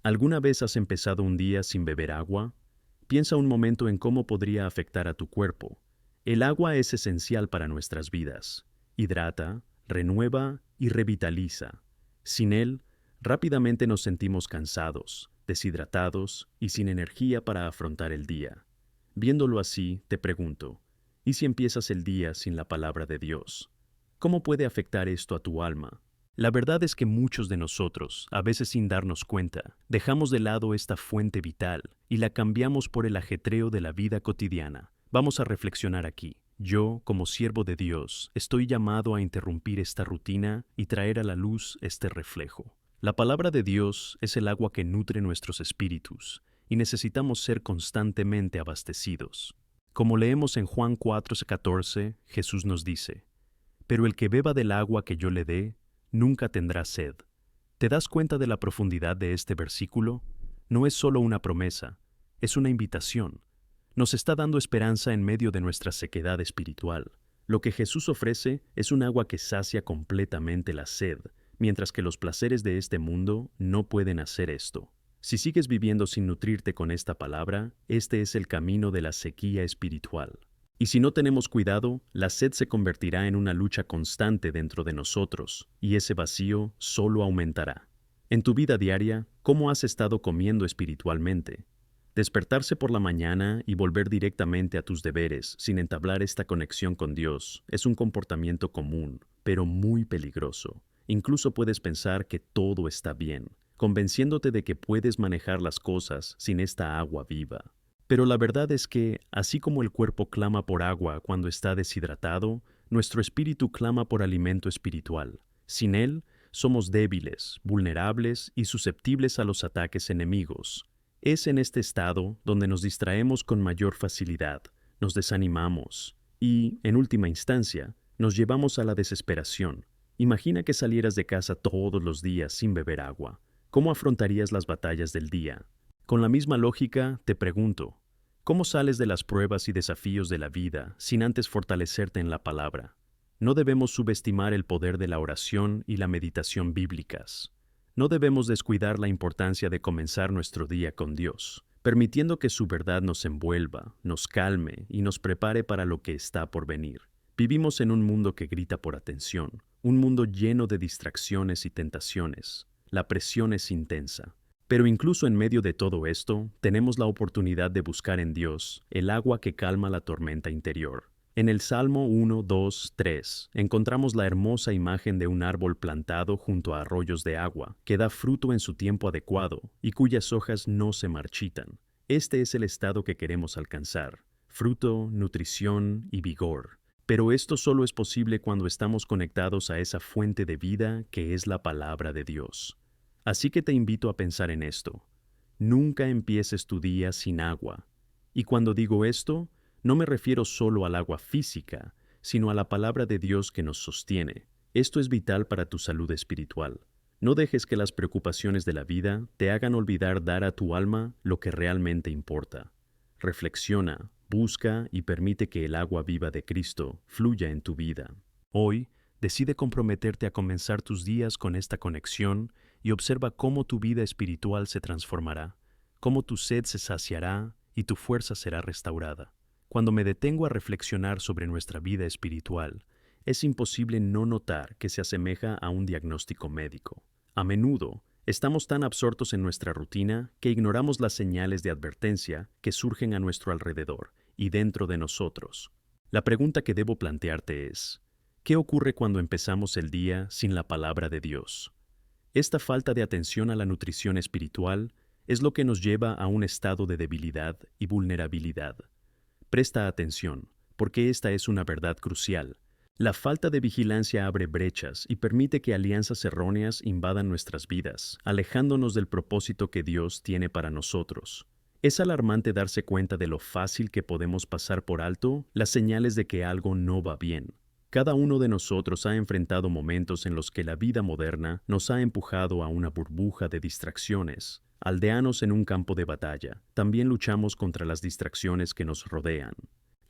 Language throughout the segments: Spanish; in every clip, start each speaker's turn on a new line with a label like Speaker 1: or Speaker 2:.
Speaker 1: ¿Alguna vez has empezado un día sin beber agua? Piensa un momento en cómo podría afectar a tu cuerpo. El agua es esencial para nuestras vidas. Hidrata, renueva y revitaliza. Sin él, rápidamente nos sentimos cansados, deshidratados y sin energía para afrontar el día. Viéndolo así, te pregunto, ¿y si empiezas el día sin la palabra de Dios? ¿Cómo puede afectar esto a tu alma? La verdad es que muchos de nosotros, a veces sin darnos cuenta, dejamos de lado esta fuente vital y la cambiamos por el ajetreo de la vida cotidiana. Vamos a reflexionar aquí. Yo, como siervo de Dios, estoy llamado a interrumpir esta rutina y traer a la luz este reflejo. La palabra de Dios es el agua que nutre nuestros espíritus y necesitamos ser constantemente abastecidos. Como leemos en Juan 4:14, Jesús nos dice: pero el que beba del agua que yo le dé, nunca tendrá sed. ¿Te das cuenta de la profundidad de este versículo? No es solo una promesa, es una invitación. Nos está dando esperanza en medio de nuestra sequedad espiritual. Lo que Jesús ofrece es un agua que sacia completamente la sed, mientras que los placeres de este mundo no pueden hacer esto. Si sigues viviendo sin nutrirte con esta palabra, este es el camino de la sequía espiritual. Y si no tenemos cuidado, la sed se convertirá en una lucha constante dentro de nosotros, y ese vacío solo aumentará. En tu vida diaria, ¿cómo has estado comiendo espiritualmente? Despertarse por la mañana y volver directamente a tus deberes sin entablar esta conexión con Dios es un comportamiento común, pero muy peligroso. Incluso puedes pensar que todo está bien, convenciéndote de que puedes manejar las cosas sin esta agua viva. Pero la verdad es que, así como el cuerpo clama por agua cuando está deshidratado, nuestro espíritu clama por alimento espiritual. Sin él, somos débiles, vulnerables y susceptibles a los ataques enemigos. Es en este estado donde nos distraemos con mayor facilidad, nos desanimamos y, en última instancia, nos llevamos a la desesperación. Imagina que salieras de casa todos los días sin beber agua. ¿Cómo afrontarías las batallas del día? Con la misma lógica, te pregunto, ¿cómo sales de las pruebas y desafíos de la vida sin antes fortalecerte en la palabra? No debemos subestimar el poder de la oración y la meditación bíblicas. No debemos descuidar la importancia de comenzar nuestro día con Dios, permitiendo que su verdad nos envuelva, nos calme y nos prepare para lo que está por venir. Vivimos en un mundo que grita por atención, un mundo lleno de distracciones y tentaciones. La presión es intensa. Pero incluso en medio de todo esto, tenemos la oportunidad de buscar en Dios el agua que calma la tormenta interior. En el Salmo 1, 2, 3, encontramos la hermosa imagen de un árbol plantado junto a arroyos de agua, que da fruto en su tiempo adecuado y cuyas hojas no se marchitan. Este es el estado que queremos alcanzar: fruto, nutrición y vigor. Pero esto solo es posible cuando estamos conectados a esa fuente de vida que es la palabra de Dios. Así que te invito a pensar en esto. Nunca empieces tu día sin agua. Y cuando digo esto, no me refiero solo al agua física, sino a la palabra de Dios que nos sostiene. Esto es vital para tu salud espiritual. No dejes que las preocupaciones de la vida te hagan olvidar dar a tu alma lo que realmente importa. Reflexiona, busca y permite que el agua viva de Cristo fluya en tu vida. Hoy, decide comprometerte a comenzar tus días con esta conexión y observa cómo tu vida espiritual se transformará, cómo tu sed se saciará y tu fuerza será restaurada. Cuando me detengo a reflexionar sobre nuestra vida espiritual, es imposible no notar que se asemeja a un diagnóstico médico. A menudo, estamos tan absortos en nuestra rutina que ignoramos las señales de advertencia que surgen a nuestro alrededor y dentro de nosotros. La pregunta que debo plantearte es: ¿qué ocurre cuando empezamos el día sin la palabra de Dios? Esta falta de atención a la nutrición espiritual es lo que nos lleva a un estado de debilidad y vulnerabilidad. Presta atención, porque esta es una verdad crucial. La falta de vigilancia abre brechas y permite que alianzas erróneas invadan nuestras vidas, alejándonos del propósito que Dios tiene para nosotros. Es alarmante darse cuenta de lo fácil que podemos pasar por alto las señales de que algo no va bien. Cada uno de nosotros ha enfrentado momentos en los que la vida moderna nos ha empujado a una burbuja de distracciones. Aldeanos en un campo de batalla, también luchamos contra las distracciones que nos rodean.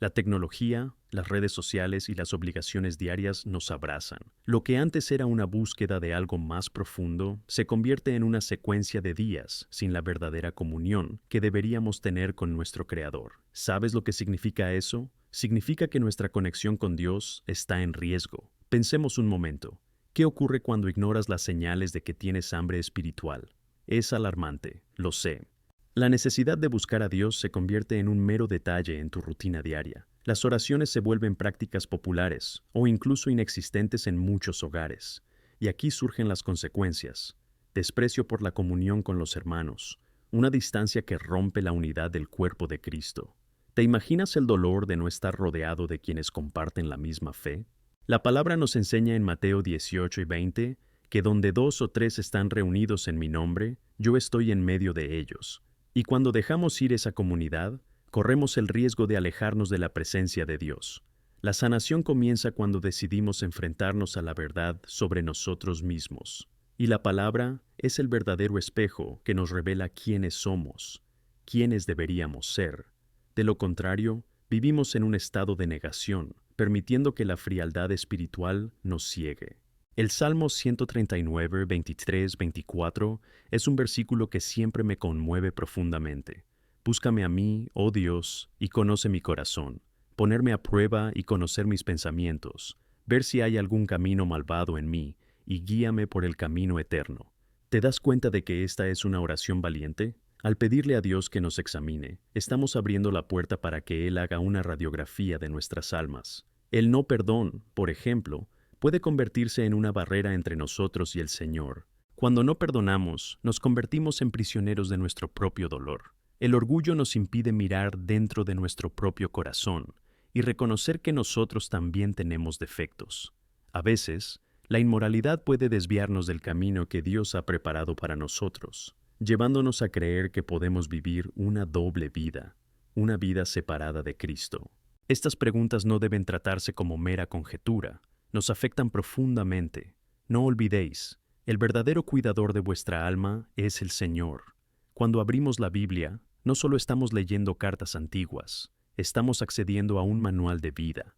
Speaker 1: La tecnología, las redes sociales y las obligaciones diarias nos abrazan. Lo que antes era una búsqueda de algo más profundo se convierte en una secuencia de días sin la verdadera comunión que deberíamos tener con nuestro Creador. ¿Sabes lo que significa eso? Significa que nuestra conexión con Dios está en riesgo. Pensemos un momento. ¿Qué ocurre cuando ignoras las señales de que tienes hambre espiritual? Es alarmante, lo sé. La necesidad de buscar a Dios se convierte en un mero detalle en tu rutina diaria. Las oraciones se vuelven prácticas populares o incluso inexistentes en muchos hogares. Y aquí surgen las consecuencias. Desprecio por la comunión con los hermanos, una distancia que rompe la unidad del cuerpo de Cristo. ¿Te imaginas el dolor de no estar rodeado de quienes comparten la misma fe? La palabra nos enseña en Mateo 18 y 20 que donde 2 o 3 están reunidos en mi nombre, yo estoy en medio de ellos. Y cuando dejamos ir esa comunidad, corremos el riesgo de alejarnos de la presencia de Dios. La sanación comienza cuando decidimos enfrentarnos a la verdad sobre nosotros mismos. Y la palabra es el verdadero espejo que nos revela quiénes somos, quiénes deberíamos ser. De lo contrario, vivimos en un estado de negación, permitiendo que la frialdad espiritual nos ciegue. El Salmo 139, 23, 24 es un versículo que siempre me conmueve profundamente. Búscame a mí, oh Dios, y conoce mi corazón. Ponerme a prueba y conocer mis pensamientos. Ver si hay algún camino malvado en mí, y guíame por el camino eterno. ¿Te das cuenta de que esta es una oración valiente? Al pedirle a Dios que nos examine, estamos abriendo la puerta para que Él haga una radiografía de nuestras almas. El no perdón, por ejemplo, puede convertirse en una barrera entre nosotros y el Señor. Cuando no perdonamos, nos convertimos en prisioneros de nuestro propio dolor. El orgullo nos impide mirar dentro de nuestro propio corazón y reconocer que nosotros también tenemos defectos. A veces, la inmoralidad puede desviarnos del camino que Dios ha preparado para nosotros, llevándonos a creer que podemos vivir una doble vida, una vida separada de Cristo. Estas preguntas no deben tratarse como mera conjetura, nos afectan profundamente. No olvidéis, el verdadero cuidador de vuestra alma es el Señor. Cuando abrimos la Biblia, no solo estamos leyendo cartas antiguas, estamos accediendo a un manual de vida.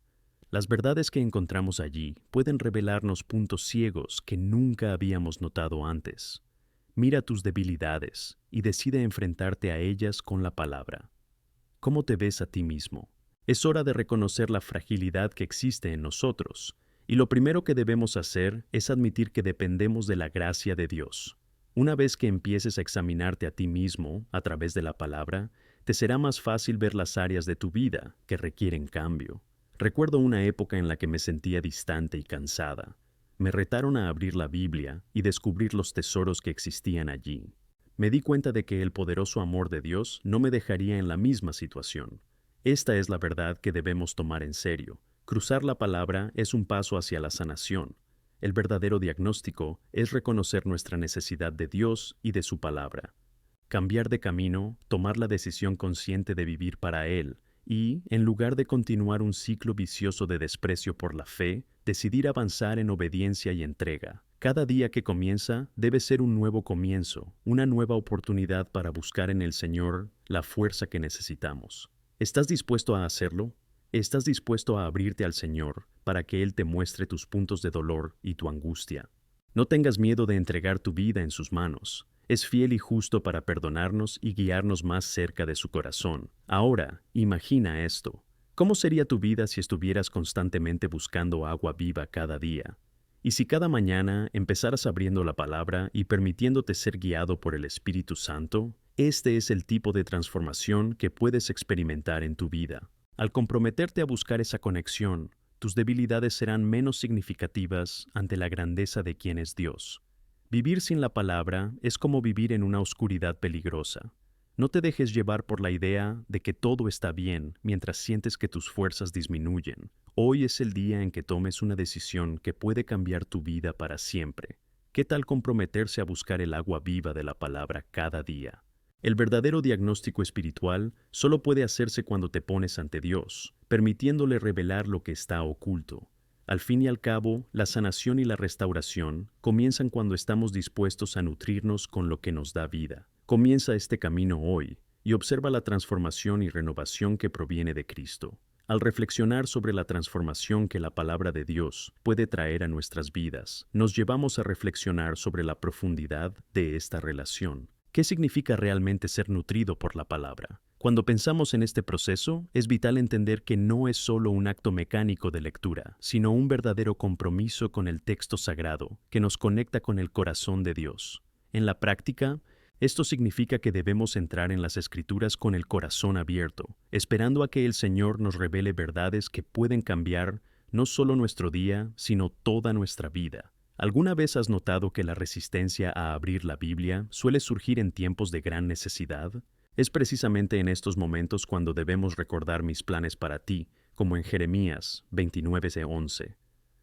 Speaker 1: Las verdades que encontramos allí pueden revelarnos puntos ciegos que nunca habíamos notado antes. Mira tus debilidades y decide enfrentarte a ellas con la palabra. ¿Cómo te ves a ti mismo? Es hora de reconocer la fragilidad que existe en nosotros. Y lo primero que debemos hacer es admitir que dependemos de la gracia de Dios. Una vez que empieces a examinarte a ti mismo a través de la palabra, te será más fácil ver las áreas de tu vida que requieren cambio. Recuerdo una época en la que me sentía distante y cansada. Me retaron a abrir la Biblia y descubrir los tesoros que existían allí. Me di cuenta de que el poderoso amor de Dios no me dejaría en la misma situación. Esta es la verdad que debemos tomar en serio. Cruzar la palabra es un paso hacia la sanación. El verdadero diagnóstico es reconocer nuestra necesidad de Dios y de su palabra. Cambiar de camino, tomar la decisión consciente de vivir para Él y, en lugar de continuar un ciclo vicioso de desprecio por la fe, decidir avanzar en obediencia y entrega. Cada día que comienza debe ser un nuevo comienzo, una nueva oportunidad para buscar en el Señor la fuerza que necesitamos. ¿Estás dispuesto a hacerlo? ¿Estás dispuesto a abrirte al Señor para que Él te muestre tus puntos de dolor y tu angustia? No tengas miedo de entregar tu vida en sus manos. Es fiel y justo para perdonarnos y guiarnos más cerca de su corazón. Ahora, imagina esto. ¿Cómo sería tu vida si estuvieras constantemente buscando agua viva cada día? Y si cada mañana empezaras abriendo la palabra y permitiéndote ser guiado por el Espíritu Santo, este es el tipo de transformación que puedes experimentar en tu vida. Al comprometerte a buscar esa conexión, tus debilidades serán menos significativas ante la grandeza de quien es Dios. Vivir sin la palabra es como vivir en una oscuridad peligrosa. No te dejes llevar por la idea de que todo está bien mientras sientes que tus fuerzas disminuyen. Hoy es el día en que tomes una decisión que puede cambiar tu vida para siempre. ¿Qué tal comprometerse a buscar el agua viva de la palabra cada día? El verdadero diagnóstico espiritual solo puede hacerse cuando te pones ante Dios, permitiéndole revelar lo que está oculto. Al fin y al cabo, la sanación y la restauración comienzan cuando estamos dispuestos a nutrirnos con lo que nos da vida. Comienza este camino hoy y observa la transformación y renovación que proviene de Cristo. Al reflexionar sobre la transformación que la palabra de Dios puede traer a nuestras vidas, nos llevamos a reflexionar sobre la profundidad de esta relación. ¿Qué significa realmente ser nutrido por la palabra? Cuando pensamos en este proceso, es vital entender que no es solo un acto mecánico de lectura, sino un verdadero compromiso con el texto sagrado que nos conecta con el corazón de Dios. En la práctica, esto significa que debemos entrar en las Escrituras con el corazón abierto, esperando a que el Señor nos revele verdades que pueden cambiar no solo nuestro día, sino toda nuestra vida. ¿Alguna vez has notado que la resistencia a abrir la Biblia suele surgir en tiempos de gran necesidad? Es precisamente en estos momentos cuando debemos recordar mis planes para ti, como en Jeremías 29:11.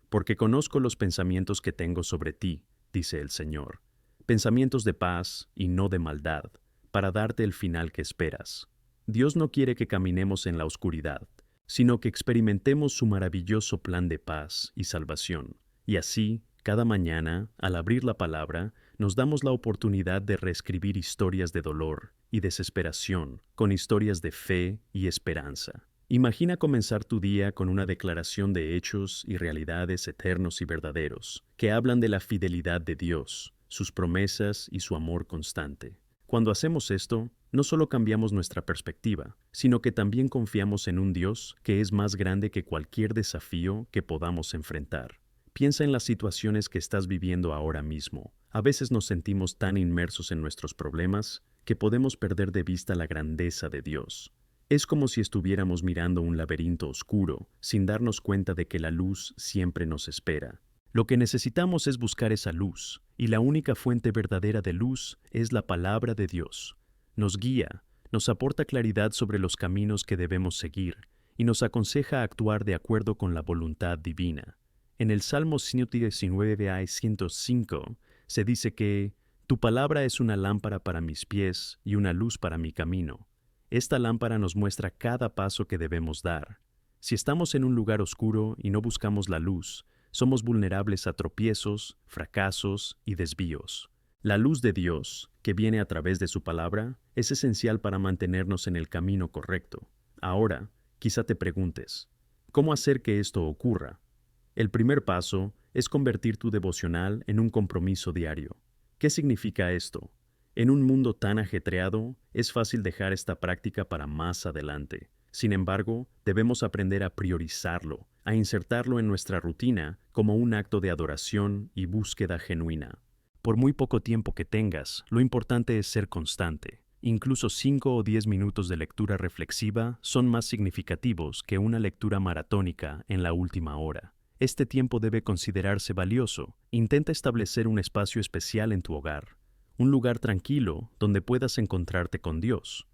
Speaker 1: Porque conozco los pensamientos que tengo sobre ti, dice el Señor, pensamientos de paz y no de maldad, para darte el final que esperas. Dios no quiere que caminemos en la oscuridad, sino que experimentemos su maravilloso plan de paz y salvación. Y así, cada mañana, al abrir la palabra, nos damos la oportunidad de reescribir historias de dolor y desesperación con historias de fe y esperanza. Imagina comenzar tu día con una declaración de hechos y realidades eternos y verdaderos, que hablan de la fidelidad de Dios, sus promesas y su amor constante. Cuando hacemos esto, no solo cambiamos nuestra perspectiva, sino que también confiamos en un Dios que es más grande que cualquier desafío que podamos enfrentar. Piensa en las situaciones que estás viviendo ahora mismo. A veces nos sentimos tan inmersos en nuestros problemas que podemos perder de vista la grandeza de Dios. Es como si estuviéramos mirando un laberinto oscuro, sin darnos cuenta de que la luz siempre nos espera. Lo que necesitamos es buscar esa luz, y la única fuente verdadera de luz es la palabra de Dios. Nos guía, nos aporta claridad sobre los caminos que debemos seguir, y nos aconseja actuar de acuerdo con la voluntad divina. En el Salmo 119:105 se dice que «Tu palabra es una lámpara para mis pies y una luz para mi camino». Esta lámpara nos muestra cada paso que debemos dar. Si estamos en un lugar oscuro y no buscamos la luz, somos vulnerables a tropiezos, fracasos y desvíos. La luz de Dios, que viene a través de su palabra, es esencial para mantenernos en el camino correcto. Ahora, quizá te preguntes, ¿cómo hacer que esto ocurra? El primer paso es convertir tu devocional en un compromiso diario. ¿Qué significa esto? En un mundo tan ajetreado, es fácil dejar esta práctica para más adelante. Sin embargo, debemos aprender a priorizarlo, a insertarlo en nuestra rutina como un acto de adoración y búsqueda genuina. Por muy poco tiempo que tengas, lo importante es ser constante. Incluso 5 o 10 minutos de lectura reflexiva son más significativos que una lectura maratónica en la última hora. Este tiempo debe considerarse valioso. Intenta establecer un espacio especial en tu hogar, un lugar tranquilo donde puedas encontrarte con Dios.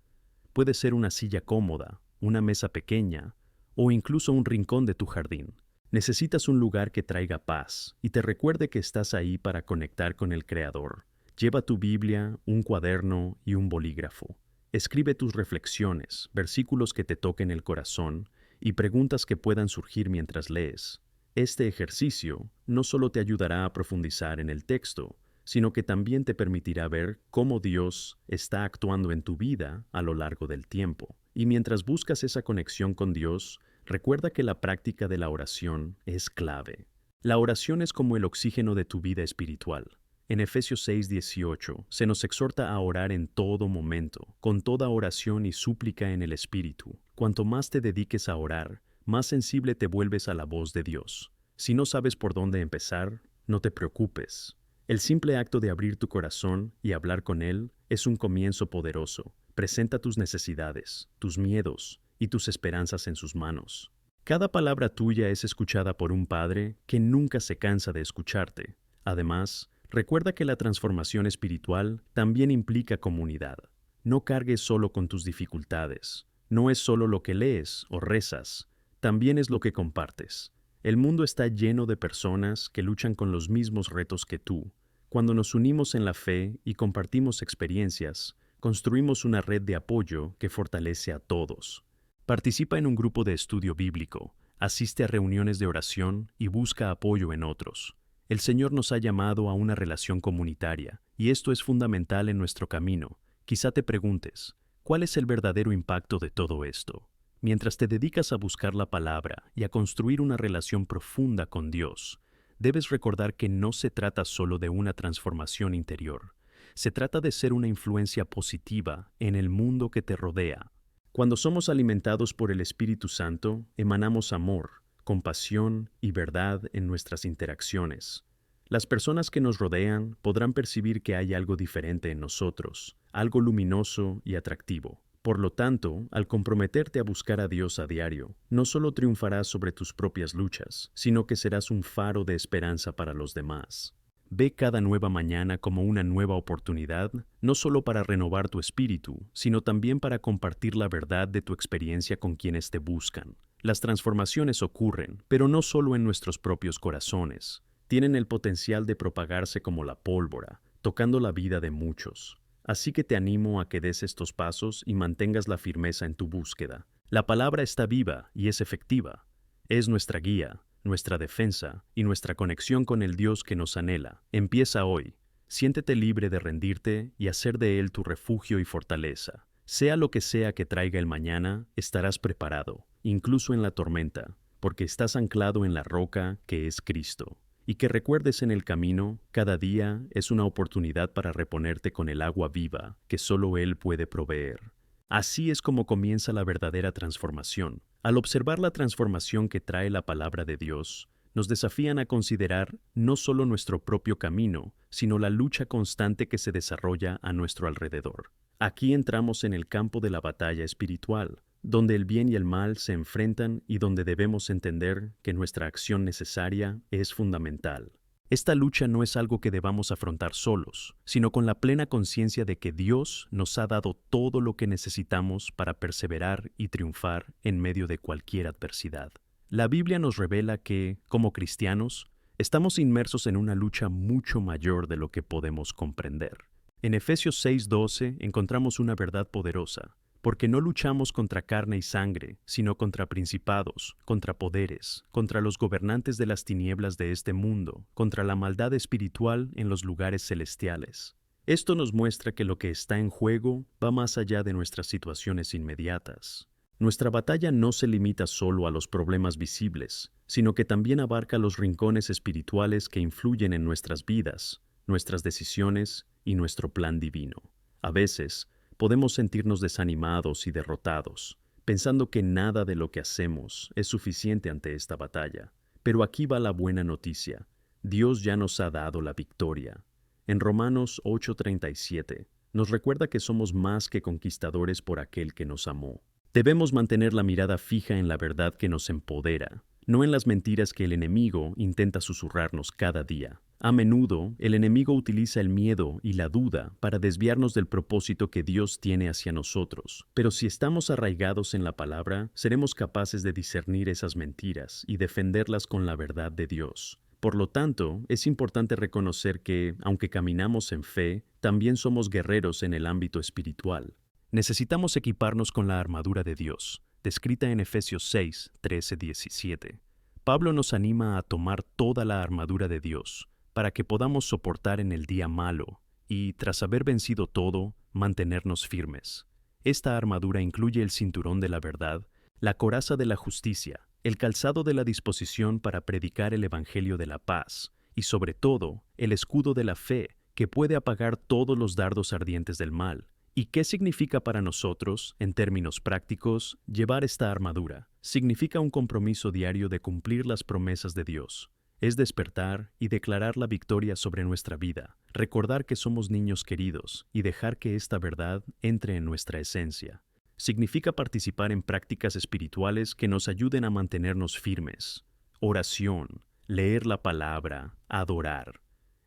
Speaker 1: Puede ser una silla cómoda, una mesa pequeña o incluso un rincón de tu jardín. Necesitas un lugar que traiga paz y te recuerde que estás ahí para conectar con el Creador. Lleva tu Biblia, un cuaderno y un bolígrafo. Escribe tus reflexiones, versículos que te toquen el corazón y preguntas que puedan surgir mientras lees. Este ejercicio no solo te ayudará a profundizar en el texto, sino que también te permitirá ver cómo Dios está actuando en tu vida a lo largo del tiempo. Y mientras buscas esa conexión con Dios, recuerda que la práctica de la oración es clave. La oración es como el oxígeno de tu vida espiritual. En Efesios 6:18 se nos exhorta a orar en todo momento, con toda oración y súplica en el Espíritu. Cuanto más te dediques a orar, más sensible te vuelves a la voz de Dios. Si no sabes por dónde empezar, no te preocupes. El simple acto de abrir tu corazón y hablar con Él es un comienzo poderoso. Presenta tus necesidades, tus miedos y tus esperanzas en sus manos. Cada palabra tuya es escuchada por un Padre que nunca se cansa de escucharte. Además, recuerda que la transformación espiritual también implica comunidad. No cargues solo con tus dificultades. No es solo lo que lees o rezas, también es lo que compartes. El mundo está lleno de personas que luchan con los mismos retos que tú. Cuando nos unimos en la fe y compartimos experiencias, construimos una red de apoyo que fortalece a todos. Participa en un grupo de estudio bíblico, asiste a reuniones de oración y busca apoyo en otros. El Señor nos ha llamado a una relación comunitaria, y esto es fundamental en nuestro camino. Quizá te preguntes, ¿cuál es el verdadero impacto de todo esto? Mientras te dedicas a buscar la palabra y a construir una relación profunda con Dios, debes recordar que no se trata solo de una transformación interior. Se trata de ser una influencia positiva en el mundo que te rodea. Cuando somos alimentados por el Espíritu Santo, emanamos amor, compasión y verdad en nuestras interacciones. Las personas que nos rodean podrán percibir que hay algo diferente en nosotros, algo luminoso y atractivo. Por lo tanto, al comprometerte a buscar a Dios a diario, no solo triunfarás sobre tus propias luchas, sino que serás un faro de esperanza para los demás. Ve cada nueva mañana como una nueva oportunidad, no solo para renovar tu espíritu, sino también para compartir la verdad de tu experiencia con quienes te buscan. Las transformaciones ocurren, pero no solo en nuestros propios corazones. Tienen el potencial de propagarse como la pólvora, tocando la vida de muchos. Así que te animo a que des estos pasos y mantengas la firmeza en tu búsqueda. La palabra está viva y es efectiva. Es nuestra guía, nuestra defensa y nuestra conexión con el Dios que nos anhela. Empieza hoy. Siéntete libre de rendirte y hacer de Él tu refugio y fortaleza. Sea lo que sea que traiga el mañana, estarás preparado, incluso en la tormenta, porque estás anclado en la roca que es Cristo. Y que recuerdes en el camino, cada día es una oportunidad para reponerte con el agua viva que solo Él puede proveer. Así es como comienza la verdadera transformación. Al observar la transformación que trae la palabra de Dios, nos desafían a considerar no solo nuestro propio camino, sino la lucha constante que se desarrolla a nuestro alrededor. Aquí entramos en el campo de la batalla espiritual, donde el bien y el mal se enfrentan y donde debemos entender que nuestra acción necesaria es fundamental. Esta lucha no es algo que debamos afrontar solos, sino con la plena conciencia de que Dios nos ha dado todo lo que necesitamos para perseverar y triunfar en medio de cualquier adversidad. La Biblia nos revela que, como cristianos, estamos inmersos en una lucha mucho mayor de lo que podemos comprender. En Efesios 6:12 encontramos una verdad poderosa. Porque no luchamos contra carne y sangre, sino contra principados, contra poderes, contra los gobernantes de las tinieblas de este mundo, contra la maldad espiritual en los lugares celestiales. Esto nos muestra que lo que está en juego va más allá de nuestras situaciones inmediatas. Nuestra batalla no se limita solo a los problemas visibles, sino que también abarca los rincones espirituales que influyen en nuestras vidas, nuestras decisiones y nuestro plan divino. A veces, podemos sentirnos desanimados y derrotados, pensando que nada de lo que hacemos es suficiente ante esta batalla. Pero aquí va la buena noticia. Dios ya nos ha dado la victoria. En Romanos 8:37 nos recuerda que somos más que conquistadores por aquel que nos amó. Debemos mantener la mirada fija en la verdad que nos empodera, no en las mentiras que el enemigo intenta susurrarnos cada día. A menudo, el enemigo utiliza el miedo y la duda para desviarnos del propósito que Dios tiene hacia nosotros. Pero si estamos arraigados en la palabra, seremos capaces de discernir esas mentiras y defenderlas con la verdad de Dios. Por lo tanto, es importante reconocer que, aunque caminamos en fe, también somos guerreros en el ámbito espiritual. Necesitamos equiparnos con la armadura de Dios, descrita en Efesios 6, 13-17. Pablo nos anima a tomar toda la armadura de Dios, para que podamos soportar en el día malo y, tras haber vencido todo, mantenernos firmes. Esta armadura incluye el cinturón de la verdad, la coraza de la justicia, el calzado de la disposición para predicar el evangelio de la paz y, sobre todo, el escudo de la fe, que puede apagar todos los dardos ardientes del mal. ¿Y qué significa para nosotros, en términos prácticos, llevar esta armadura? Significa un compromiso diario de cumplir las promesas de Dios. Es despertar y declarar la victoria sobre nuestra vida, recordar que somos niños queridos y dejar que esta verdad entre en nuestra esencia. Significa participar en prácticas espirituales que nos ayuden a mantenernos firmes. Oración, leer la palabra, adorar.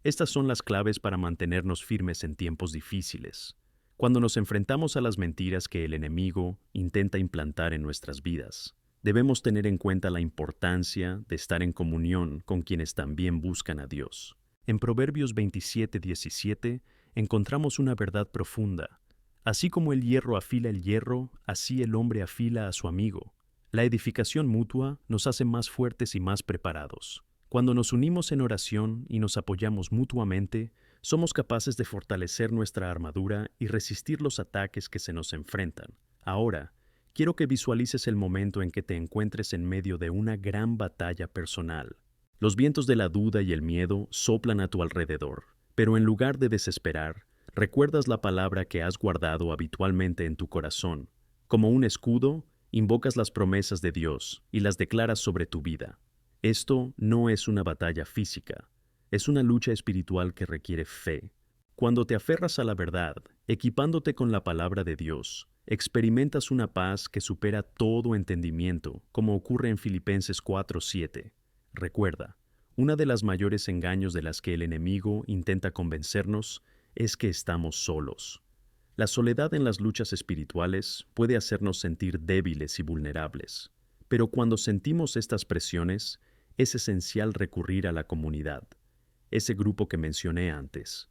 Speaker 1: Estas son las claves para mantenernos firmes en tiempos difíciles. Cuando nos enfrentamos a las mentiras que el enemigo intenta implantar en nuestras vidas, debemos tener en cuenta la importancia de estar en comunión con quienes también buscan a Dios. En Proverbios 27:17 encontramos una verdad profunda. Así como el hierro afila el hierro, así el hombre afila a su amigo. La edificación mutua nos hace más fuertes y más preparados. Cuando nos unimos en oración y nos apoyamos mutuamente, somos capaces de fortalecer nuestra armadura y resistir los ataques que se nos enfrentan. Ahora, quiero que visualices el momento en que te encuentres en medio de una gran batalla personal. Los vientos de la duda y el miedo soplan a tu alrededor, pero en lugar de desesperar, recuerdas la palabra que has guardado habitualmente en tu corazón. Como un escudo, invocas las promesas de Dios y las declaras sobre tu vida. Esto no es una batalla física, es una lucha espiritual que requiere fe. Cuando te aferras a la verdad, equipándote con la palabra de Dios, experimentas una paz que supera todo entendimiento, como ocurre en Filipenses 4:7. Recuerda, una de las mayores engaños de las que el enemigo intenta convencernos es que estamos solos. La soledad en las luchas espirituales puede hacernos sentir débiles y vulnerables, pero cuando sentimos estas presiones, es esencial recurrir a la comunidad, ese grupo que mencioné antes.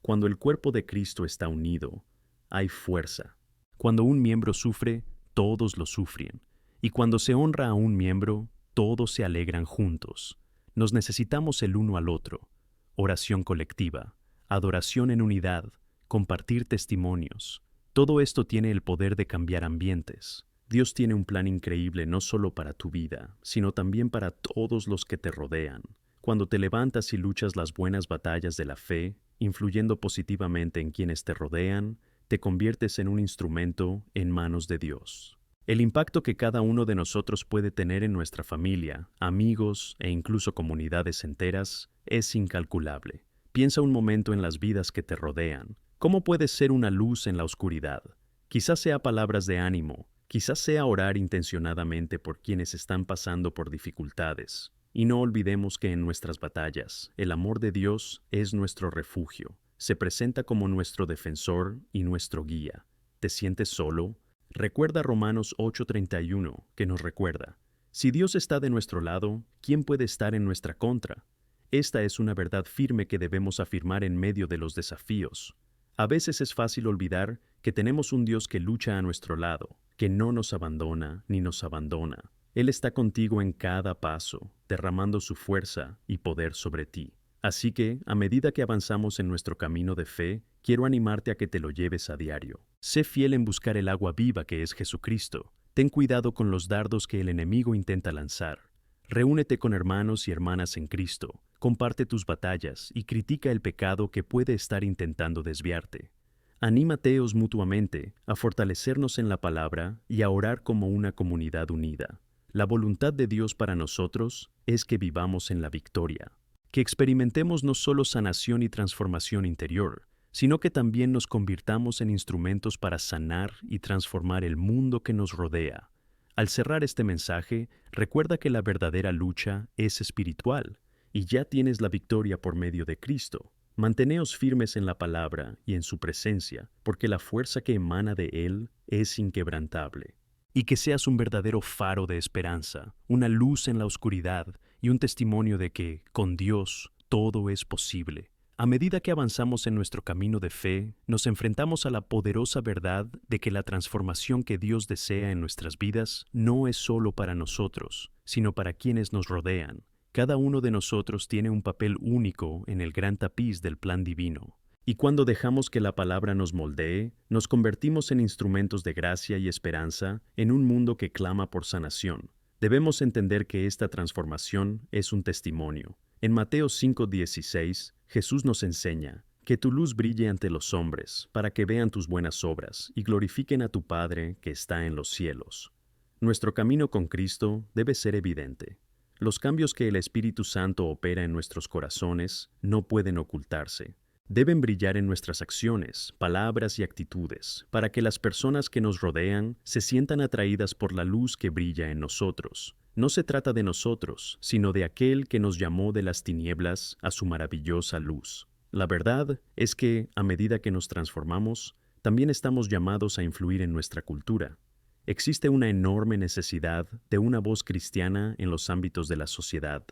Speaker 1: Cuando el cuerpo de Cristo está unido, hay fuerza. Cuando un miembro sufre, todos lo sufren, y cuando se honra a un miembro, todos se alegran juntos. Nos necesitamos el uno al otro. Oración colectiva, adoración en unidad, compartir testimonios. Todo esto tiene el poder de cambiar ambientes. Dios tiene un plan increíble no solo para tu vida, sino también para todos los que te rodean. Cuando te levantas y luchas las buenas batallas de la fe, influyendo positivamente en quienes te rodean, te conviertes en un instrumento en manos de Dios. El impacto que cada uno de nosotros puede tener en nuestra familia, amigos e incluso comunidades enteras es incalculable. Piensa un momento en las vidas que te rodean. ¿Cómo puedes ser una luz en la oscuridad? Quizás sea palabras de ánimo, quizás sea orar intencionadamente por quienes están pasando por dificultades. Y no olvidemos que en nuestras batallas, el amor de Dios es nuestro refugio. Se presenta como nuestro defensor y nuestro guía. ¿Te sientes solo? Recuerda Romanos 8:31, que nos recuerda: si Dios está de nuestro lado, ¿quién puede estar en nuestra contra? Esta es una verdad firme que debemos afirmar en medio de los desafíos. A veces es fácil olvidar que tenemos un Dios que lucha a nuestro lado, que no nos abandona ni nos abandona. Él está contigo en cada paso, derramando su fuerza y poder sobre ti. Así que, a medida que avanzamos en nuestro camino de fe, quiero animarte a que te lo lleves a diario. Sé fiel en buscar el agua viva que es Jesucristo. Ten cuidado con los dardos que el enemigo intenta lanzar. Reúnete con hermanos y hermanas en Cristo, comparte tus batallas y critica el pecado que puede estar intentando desviarte. Anímateos mutuamente a fortalecernos en la palabra y a orar como una comunidad unida. La voluntad de Dios para nosotros es que vivamos en la victoria, que experimentemos no solo sanación y transformación interior, sino que también nos convirtamos en instrumentos para sanar y transformar el mundo que nos rodea. Al cerrar este mensaje, recuerda que la verdadera lucha es espiritual y ya tienes la victoria por medio de Cristo. Manteneos firmes en la palabra y en su presencia, porque la fuerza que emana de Él es inquebrantable. Y que seas un verdadero faro de esperanza, una luz en la oscuridad y un testimonio de que, con Dios, todo es posible. A medida que avanzamos en nuestro camino de fe, nos enfrentamos a la poderosa verdad de que la transformación que Dios desea en nuestras vidas no es solo para nosotros, sino para quienes nos rodean. Cada uno de nosotros tiene un papel único en el gran tapiz del plan divino. Y cuando dejamos que la palabra nos moldee, nos convertimos en instrumentos de gracia y esperanza en un mundo que clama por sanación. Debemos entender que esta transformación es un testimonio. En Mateo 5:16, Jesús nos enseña: que tu luz brille ante los hombres, para que vean tus buenas obras y glorifiquen a tu Padre que está en los cielos. Nuestro camino con Cristo debe ser evidente. Los cambios que el Espíritu Santo opera en nuestros corazones no pueden ocultarse. Deben brillar en nuestras acciones, palabras y actitudes, para que las personas que nos rodean se sientan atraídas por la luz que brilla en nosotros. No se trata de nosotros, sino de aquel que nos llamó de las tinieblas a su maravillosa luz. La verdad es que, a medida que nos transformamos, también estamos llamados a influir en nuestra cultura. Existe una enorme necesidad de una voz cristiana en los ámbitos de la sociedad,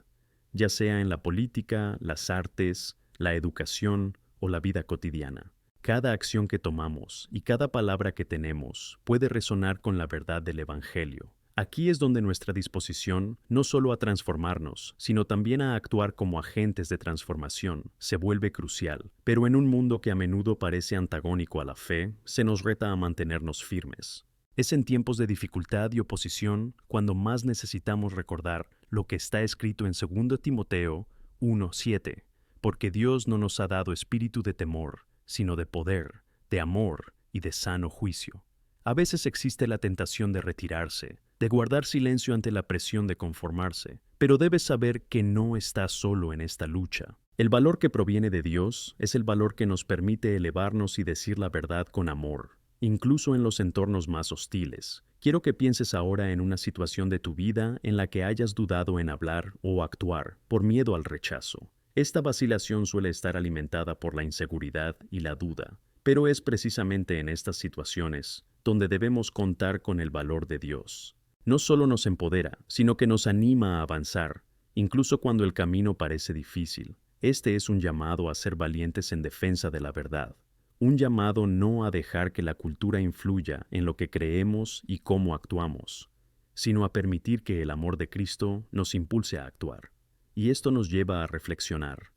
Speaker 1: ya sea en la política, las artes, la educación o la vida cotidiana. Cada acción que tomamos y cada palabra que tenemos puede resonar con la verdad del Evangelio. Aquí es donde nuestra disposición, no solo a transformarnos, sino también a actuar como agentes de transformación, se vuelve crucial. Pero en un mundo que a menudo parece antagónico a la fe, se nos reta a mantenernos firmes. Es en tiempos de dificultad y oposición cuando más necesitamos recordar lo que está escrito en 2 Timoteo 1:7, porque Dios no nos ha dado espíritu de temor, sino de poder, de amor y de sano juicio. A veces existe la tentación de retirarse, de guardar silencio ante la presión de conformarse, pero debes saber que no estás solo en esta lucha. El valor que proviene de Dios es el valor que nos permite elevarnos y decir la verdad con amor, incluso en los entornos más hostiles. Quiero que pienses ahora en una situación de tu vida en la que hayas dudado en hablar o actuar por miedo al rechazo. Esta vacilación suele estar alimentada por la inseguridad y la duda, pero es precisamente en estas situaciones donde debemos contar con el valor de Dios. No solo nos empodera, sino que nos anima a avanzar, incluso cuando el camino parece difícil. Este es un llamado a ser valientes en defensa de la verdad. Un llamado no a dejar que la cultura influya en lo que creemos y cómo actuamos, sino a permitir que el amor de Cristo nos impulse a actuar. Y esto nos lleva a reflexionar.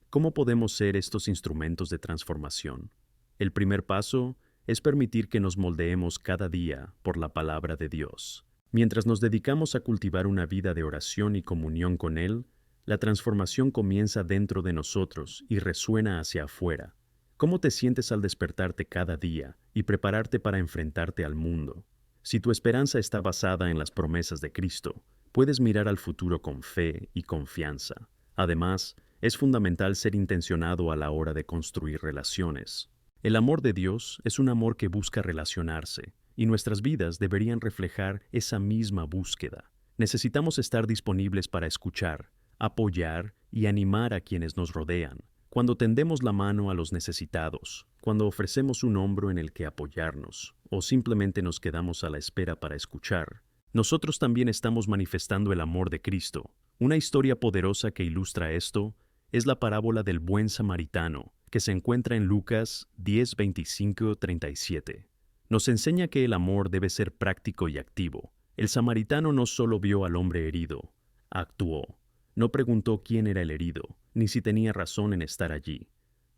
Speaker 1: ¿Cómo podemos ser estos instrumentos de transformación? El primer paso es permitir que nos moldeemos cada día por la palabra de Dios. Mientras nos dedicamos a cultivar una vida de oración y comunión con Él, la transformación comienza dentro de nosotros y resuena hacia afuera. ¿Cómo te sientes al despertarte cada día y prepararte para enfrentarte al mundo? Si tu esperanza está basada en las promesas de Cristo, puedes mirar al futuro con fe y confianza. Además, es fundamental ser intencionado a la hora de construir relaciones. El amor de Dios es un amor que busca relacionarse, y nuestras vidas deberían reflejar esa misma búsqueda. Necesitamos estar disponibles para escuchar, apoyar y animar a quienes nos rodean. Cuando tendemos la mano a los necesitados, cuando ofrecemos un hombro en el que apoyarnos, o simplemente nos quedamos a la espera para escuchar, nosotros también estamos manifestando el amor de Cristo. Una historia poderosa que ilustra esto es la parábola del buen samaritano, que se encuentra en Lucas 10:25-37. Nos enseña que el amor debe ser práctico y activo. El samaritano no solo vio al hombre herido, actuó. No preguntó quién era el herido, ni si tenía razón en estar allí.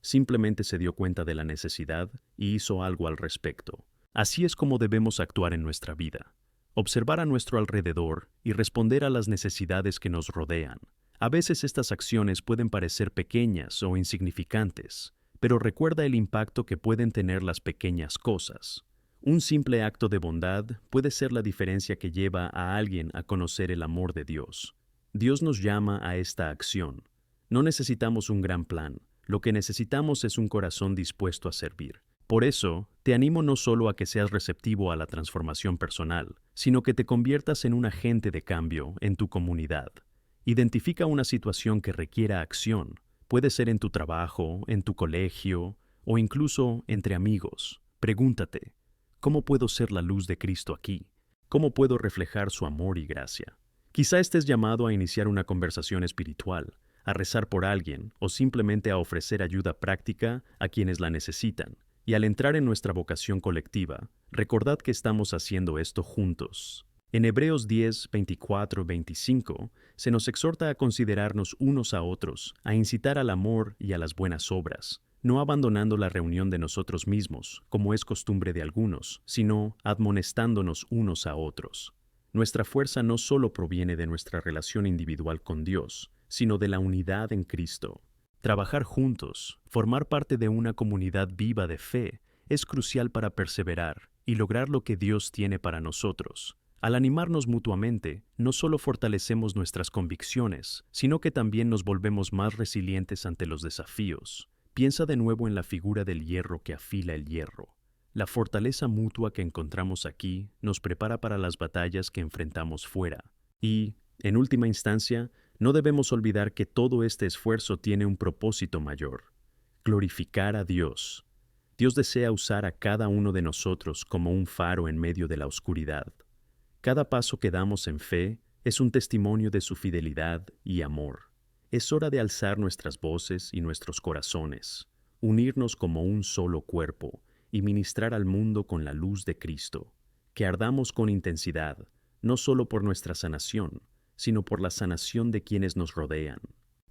Speaker 1: Simplemente se dio cuenta de la necesidad y hizo algo al respecto. Así es como debemos actuar en nuestra vida. Observar a nuestro alrededor y responder a las necesidades que nos rodean. A veces estas acciones pueden parecer pequeñas o insignificantes, pero recuerda el impacto que pueden tener las pequeñas cosas. Un simple acto de bondad puede ser la diferencia que lleva a alguien a conocer el amor de Dios. Dios nos llama a esta acción. No necesitamos un gran plan, lo que necesitamos es un corazón dispuesto a servir. Por eso, te animo no solo a que seas receptivo a la transformación personal, sino que te conviertas en un agente de cambio en tu comunidad. Identifica una situación que requiera acción. Puede ser en tu trabajo, en tu colegio o incluso entre amigos. Pregúntate, ¿cómo puedo ser la luz de Cristo aquí? ¿Cómo puedo reflejar su amor y gracia? Quizá estés llamado a iniciar una conversación espiritual, a rezar por alguien o simplemente a ofrecer ayuda práctica a quienes la necesitan. Y al entrar en nuestra vocación colectiva, recordad que estamos haciendo esto juntos. En Hebreos 10:24-25 se nos exhorta a considerarnos unos a otros, a incitar al amor y a las buenas obras, no abandonando la reunión de nosotros mismos, como es costumbre de algunos, sino admonestándonos unos a otros. Nuestra fuerza no solo proviene de nuestra relación individual con Dios, sino de la unidad en Cristo. Trabajar juntos, formar parte de una comunidad viva de fe, es crucial para perseverar y lograr lo que Dios tiene para nosotros. Al animarnos mutuamente, no solo fortalecemos nuestras convicciones, sino que también nos volvemos más resilientes ante los desafíos. Piensa de nuevo en la figura del hierro que afila el hierro. La fortaleza mutua que encontramos aquí nos prepara para las batallas que enfrentamos fuera. Y, en última instancia, no debemos olvidar que todo este esfuerzo tiene un propósito mayor: glorificar a Dios. Dios desea usar a cada uno de nosotros como un faro en medio de la oscuridad. Cada paso que damos en fe es un testimonio de su fidelidad y amor. Es hora de alzar nuestras voces y nuestros corazones, unirnos como un solo cuerpo y ministrar al mundo con la luz de Cristo. Que ardamos con intensidad, no solo por nuestra sanación, sino por la sanación de quienes nos rodean.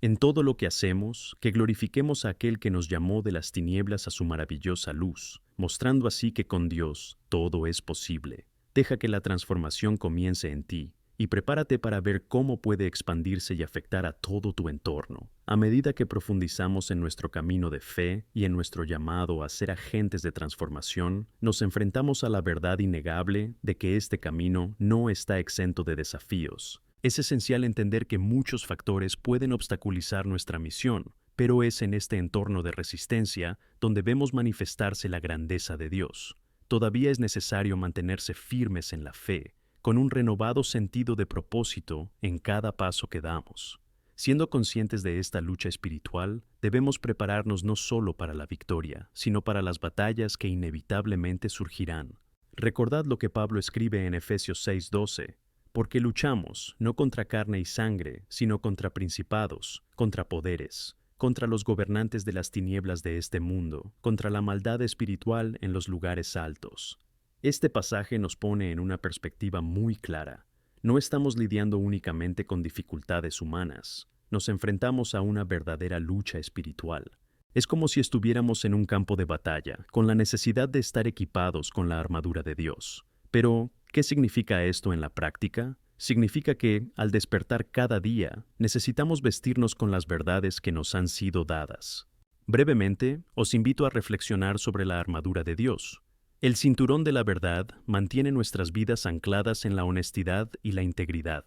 Speaker 1: En todo lo que hacemos, que glorifiquemos a aquel que nos llamó de las tinieblas a su maravillosa luz, mostrando así que con Dios todo es posible. Deja que la transformación comience en ti y prepárate para ver cómo puede expandirse y afectar a todo tu entorno. A medida que profundizamos en nuestro camino de fe y en nuestro llamado a ser agentes de transformación, nos enfrentamos a la verdad innegable de que este camino no está exento de desafíos. Es esencial entender que muchos factores pueden obstaculizar nuestra misión, pero es en este entorno de resistencia donde vemos manifestarse la grandeza de Dios. Todavía es necesario mantenerse firmes en la fe, con un renovado sentido de propósito en cada paso que damos. Siendo conscientes de esta lucha espiritual, debemos prepararnos no solo para la victoria, sino para las batallas que inevitablemente surgirán. Recordad lo que Pablo escribe en Efesios 6:12, porque luchamos no contra carne y sangre, sino contra principados, contra poderes, contra los gobernantes de las tinieblas de este mundo, contra la maldad espiritual en los lugares altos. Este pasaje nos pone en una perspectiva muy clara. No estamos lidiando únicamente con dificultades humanas, nos enfrentamos a una verdadera lucha espiritual. Es como si estuviéramos en un campo de batalla, con la necesidad de estar equipados con la armadura de Dios. Pero, ¿qué significa esto en la práctica? Significa que, al despertar cada día, necesitamos vestirnos con las verdades que nos han sido dadas. Brevemente, os invito a reflexionar sobre la armadura de Dios. El cinturón de la verdad mantiene nuestras vidas ancladas en la honestidad y la integridad.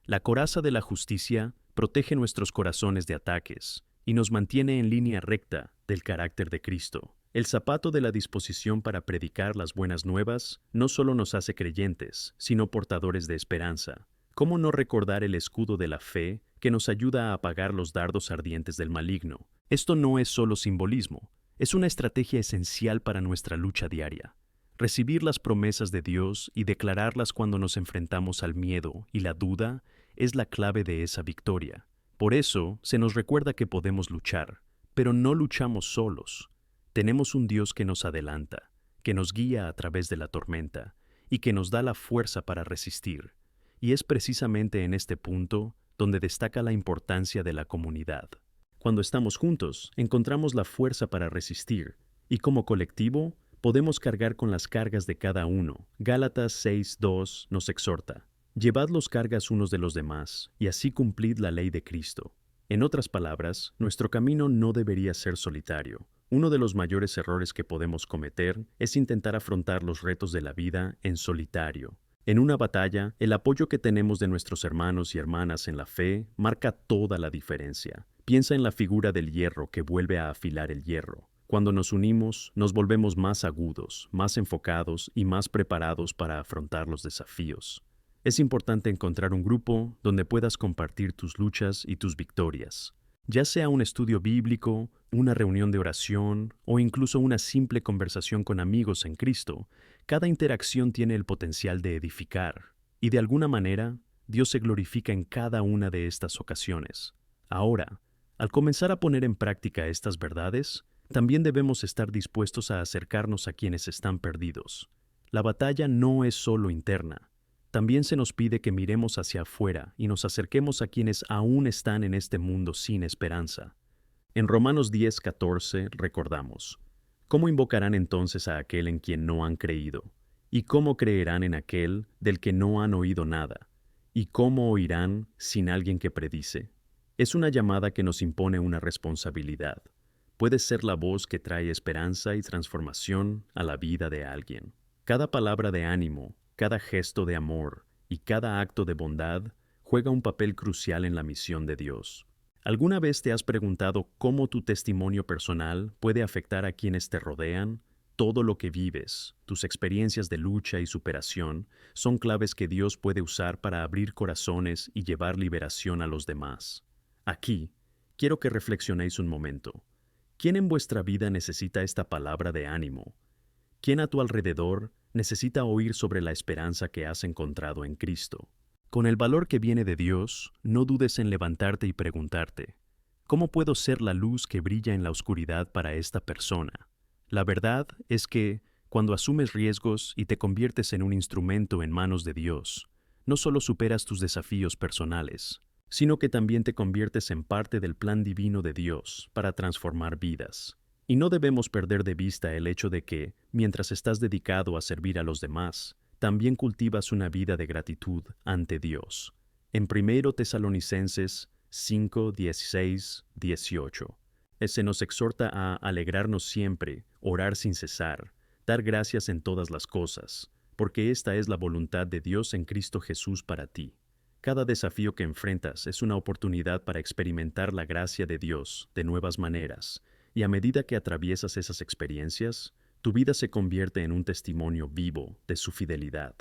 Speaker 1: La coraza de la justicia protege nuestros corazones de ataques y nos mantiene en línea recta del carácter de Cristo. El zapato de la disposición para predicar las buenas nuevas no solo nos hace creyentes, sino portadores de esperanza. ¿Cómo no recordar el escudo de la fe que nos ayuda a apagar los dardos ardientes del maligno? Esto no es solo simbolismo, es una estrategia esencial para nuestra lucha diaria. Recibir las promesas de Dios y declararlas cuando nos enfrentamos al miedo y la duda es la clave de esa victoria. Por eso, se nos recuerda que podemos luchar, pero no luchamos solos. Tenemos un Dios que nos adelanta, que nos guía a través de la tormenta y que nos da la fuerza para resistir. Y es precisamente en este punto donde destaca la importancia de la comunidad. Cuando estamos juntos, encontramos la fuerza para resistir, y como colectivo, podemos cargar con las cargas de cada uno. Gálatas 6:2 nos exhorta: llevad los cargas unos de los demás, y así cumplid la ley de Cristo. En otras palabras, nuestro camino no debería ser solitario. Uno de los mayores errores que podemos cometer es intentar afrontar los retos de la vida en solitario. En una batalla, el apoyo que tenemos de nuestros hermanos y hermanas en la fe marca toda la diferencia. Piensa en la figura del hierro que vuelve a afilar el hierro. Cuando nos unimos, nos volvemos más agudos, más enfocados y más preparados para afrontar los desafíos. Es importante encontrar un grupo donde puedas compartir tus luchas y tus victorias. Ya sea un estudio bíblico, una reunión de oración o incluso una simple conversación con amigos en Cristo, cada interacción tiene el potencial de edificar. Y de alguna manera, Dios se glorifica en cada una de estas ocasiones. Ahora, al comenzar a poner en práctica estas verdades, también debemos estar dispuestos a acercarnos a quienes están perdidos. La batalla no es solo interna. También se nos pide que miremos hacia afuera y nos acerquemos a quienes aún están en este mundo sin esperanza. En Romanos 10:14 recordamos: ¿cómo invocarán entonces a aquel en quien no han creído? ¿Y cómo creerán en aquel del que no han oído nada? ¿Y cómo oirán sin alguien que predice? Es una llamada que nos impone una responsabilidad. Puede ser la voz que trae esperanza y transformación a la vida de alguien. Cada palabra de ánimo, cada gesto de amor y cada acto de bondad juega un papel crucial en la misión de Dios. ¿Alguna vez te has preguntado cómo tu testimonio personal puede afectar a quienes te rodean? Todo lo que vives, tus experiencias de lucha y superación, son claves que Dios puede usar para abrir corazones y llevar liberación a los demás. Aquí, quiero que reflexionéis un momento. ¿Quién en vuestra vida necesita esta palabra de ánimo? ¿Quién a tu alrededor necesita oír sobre la esperanza que has encontrado en Cristo? Con el valor que viene de Dios, no dudes en levantarte y preguntarte: ¿cómo puedo ser la luz que brilla en la oscuridad para esta persona? La verdad es que, cuando asumes riesgos y te conviertes en un instrumento en manos de Dios, no solo superas tus desafíos personales, sino que también te conviertes en parte del plan divino de Dios para transformar vidas. Y no debemos perder de vista el hecho de que, mientras estás dedicado a servir a los demás, también cultivas una vida de gratitud ante Dios. En 1 Tesalonicenses 5, 16, 18. Se nos exhorta a alegrarnos siempre, orar sin cesar, dar gracias en todas las cosas, porque esta es la voluntad de Dios en Cristo Jesús para ti. Cada desafío que enfrentas es una oportunidad para experimentar la gracia de Dios de nuevas maneras, y a medida que atraviesas esas experiencias, tu vida se convierte en un testimonio vivo de su fidelidad.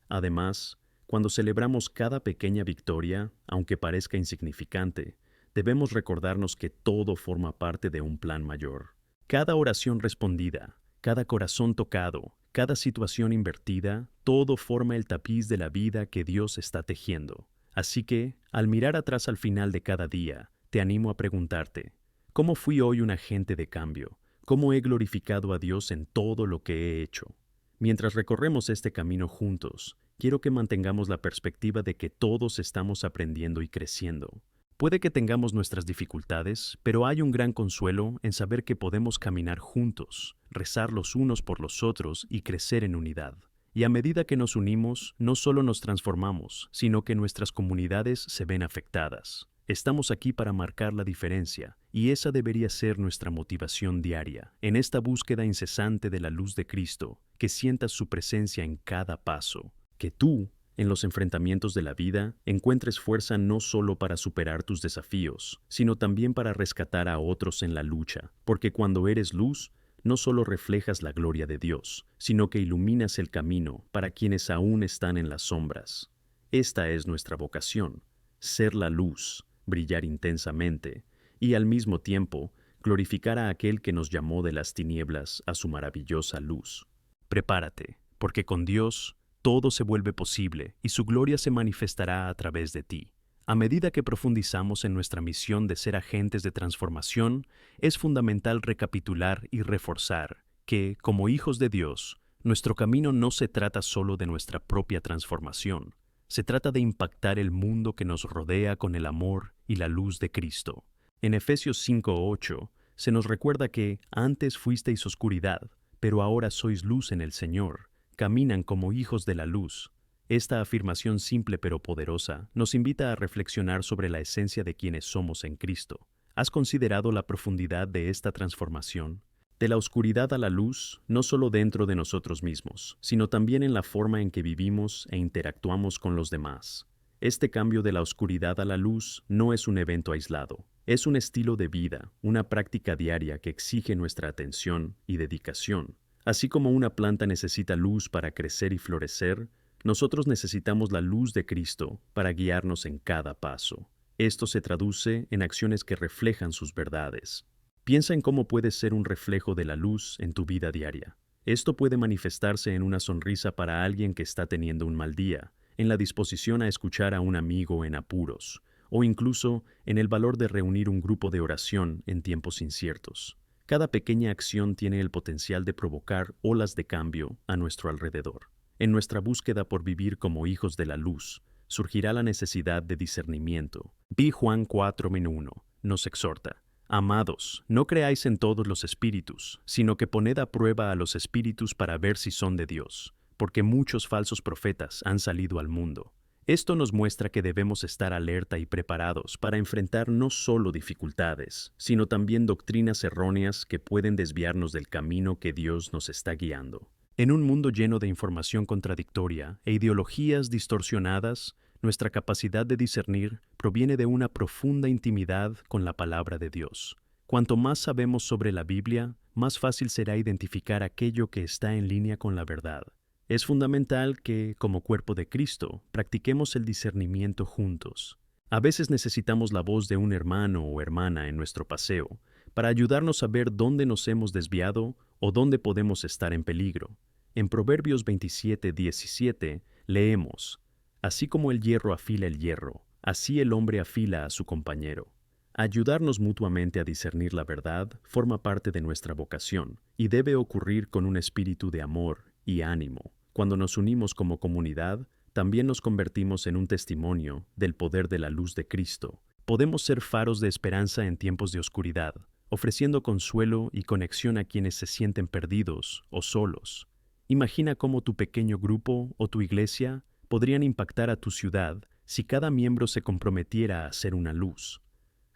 Speaker 1: Además, cuando celebramos cada pequeña victoria, aunque parezca insignificante, debemos recordarnos que todo forma parte de un plan mayor. Cada oración respondida, cada corazón tocado, cada situación invertida, todo forma el tapiz de la vida que Dios está tejiendo. Así que, al mirar atrás al final de cada día, te animo a preguntarte, ¿cómo fui hoy un agente de cambio? ¿Cómo he glorificado a Dios en todo lo que he hecho? Mientras recorremos este camino juntos, quiero que mantengamos la perspectiva de que todos estamos aprendiendo y creciendo. Puede que tengamos nuestras dificultades, pero hay un gran consuelo en saber que podemos caminar juntos, rezar los unos por los otros y crecer en unidad. Y a medida que nos unimos, no solo nos transformamos, sino que nuestras comunidades se ven afectadas. Estamos aquí para marcar la diferencia, y esa debería ser nuestra motivación diaria, en esta búsqueda incesante de la luz de Cristo, que sientas su presencia en cada paso, que tú, en los enfrentamientos de la vida, encuentres fuerza no solo para superar tus desafíos, sino también para rescatar a otros en la lucha, porque cuando eres luz, no solo reflejas la gloria de Dios, sino que iluminas el camino para quienes aún están en las sombras. Esta es nuestra vocación, ser la luz, brillar intensamente, y al mismo tiempo glorificar a aquel que nos llamó de las tinieblas a su maravillosa luz. Prepárate, porque con Dios todo se vuelve posible y su gloria se manifestará a través de ti. A medida que profundizamos en nuestra misión de ser agentes de transformación, es fundamental recapitular y reforzar que, como hijos de Dios, nuestro camino no se trata solo de nuestra propia transformación. Se trata de impactar el mundo que nos rodea con el amor y la luz de Cristo. En Efesios 5:8 se nos recuerda que antes fuisteis oscuridad, pero ahora sois luz en el Señor. Caminan como hijos de la luz. Esta afirmación simple pero poderosa nos invita a reflexionar sobre la esencia de quienes somos en Cristo. ¿Has considerado la profundidad de esta transformación? De la oscuridad a la luz, no solo dentro de nosotros mismos, sino también en la forma en que vivimos e interactuamos con los demás. Este cambio de la oscuridad a la luz no es un evento aislado. Es un estilo de vida, una práctica diaria que exige nuestra atención y dedicación. Así como una planta necesita luz para crecer y florecer, nosotros necesitamos la luz de Cristo para guiarnos en cada paso. Esto se traduce en acciones que reflejan sus verdades. Piensa en cómo puedes ser un reflejo de la luz en tu vida diaria. Esto puede manifestarse en una sonrisa para alguien que está teniendo un mal día, en la disposición a escuchar a un amigo en apuros, o incluso en el valor de reunir un grupo de oración en tiempos inciertos. Cada pequeña acción tiene el potencial de provocar olas de cambio a nuestro alrededor. En nuestra búsqueda por vivir como hijos de la luz, surgirá la necesidad de discernimiento. Juan 4:1 nos exhorta: Amados, no creáis en todos los espíritus, sino que poned a prueba a los espíritus para ver si son de Dios, porque muchos falsos profetas han salido al mundo. Esto nos muestra que debemos estar alerta y preparados para enfrentar no solo dificultades, sino también doctrinas erróneas que pueden desviarnos del camino que Dios nos está guiando. En un mundo lleno de información contradictoria e ideologías distorsionadas, nuestra capacidad de discernir proviene de una profunda intimidad con la palabra de Dios. Cuanto más sabemos sobre la Biblia, más fácil será identificar aquello que está en línea con la verdad. Es fundamental que, como cuerpo de Cristo, practiquemos el discernimiento juntos. A veces necesitamos la voz de un hermano o hermana en nuestro paseo para ayudarnos a ver dónde nos hemos desviado o dónde podemos estar en peligro. En Proverbios 27:17 leemos: Así como el hierro afila el hierro, así el hombre afila a su compañero. Ayudarnos mutuamente a discernir la verdad forma parte de nuestra vocación y debe ocurrir con un espíritu de amor y ánimo. Cuando nos unimos como comunidad, también nos convertimos en un testimonio del poder de la luz de Cristo. Podemos ser faros de esperanza en tiempos de oscuridad, ofreciendo consuelo y conexión a quienes se sienten perdidos o solos. Imagina cómo tu pequeño grupo o tu iglesia podrían impactar a tu ciudad si cada miembro se comprometiera a ser una luz.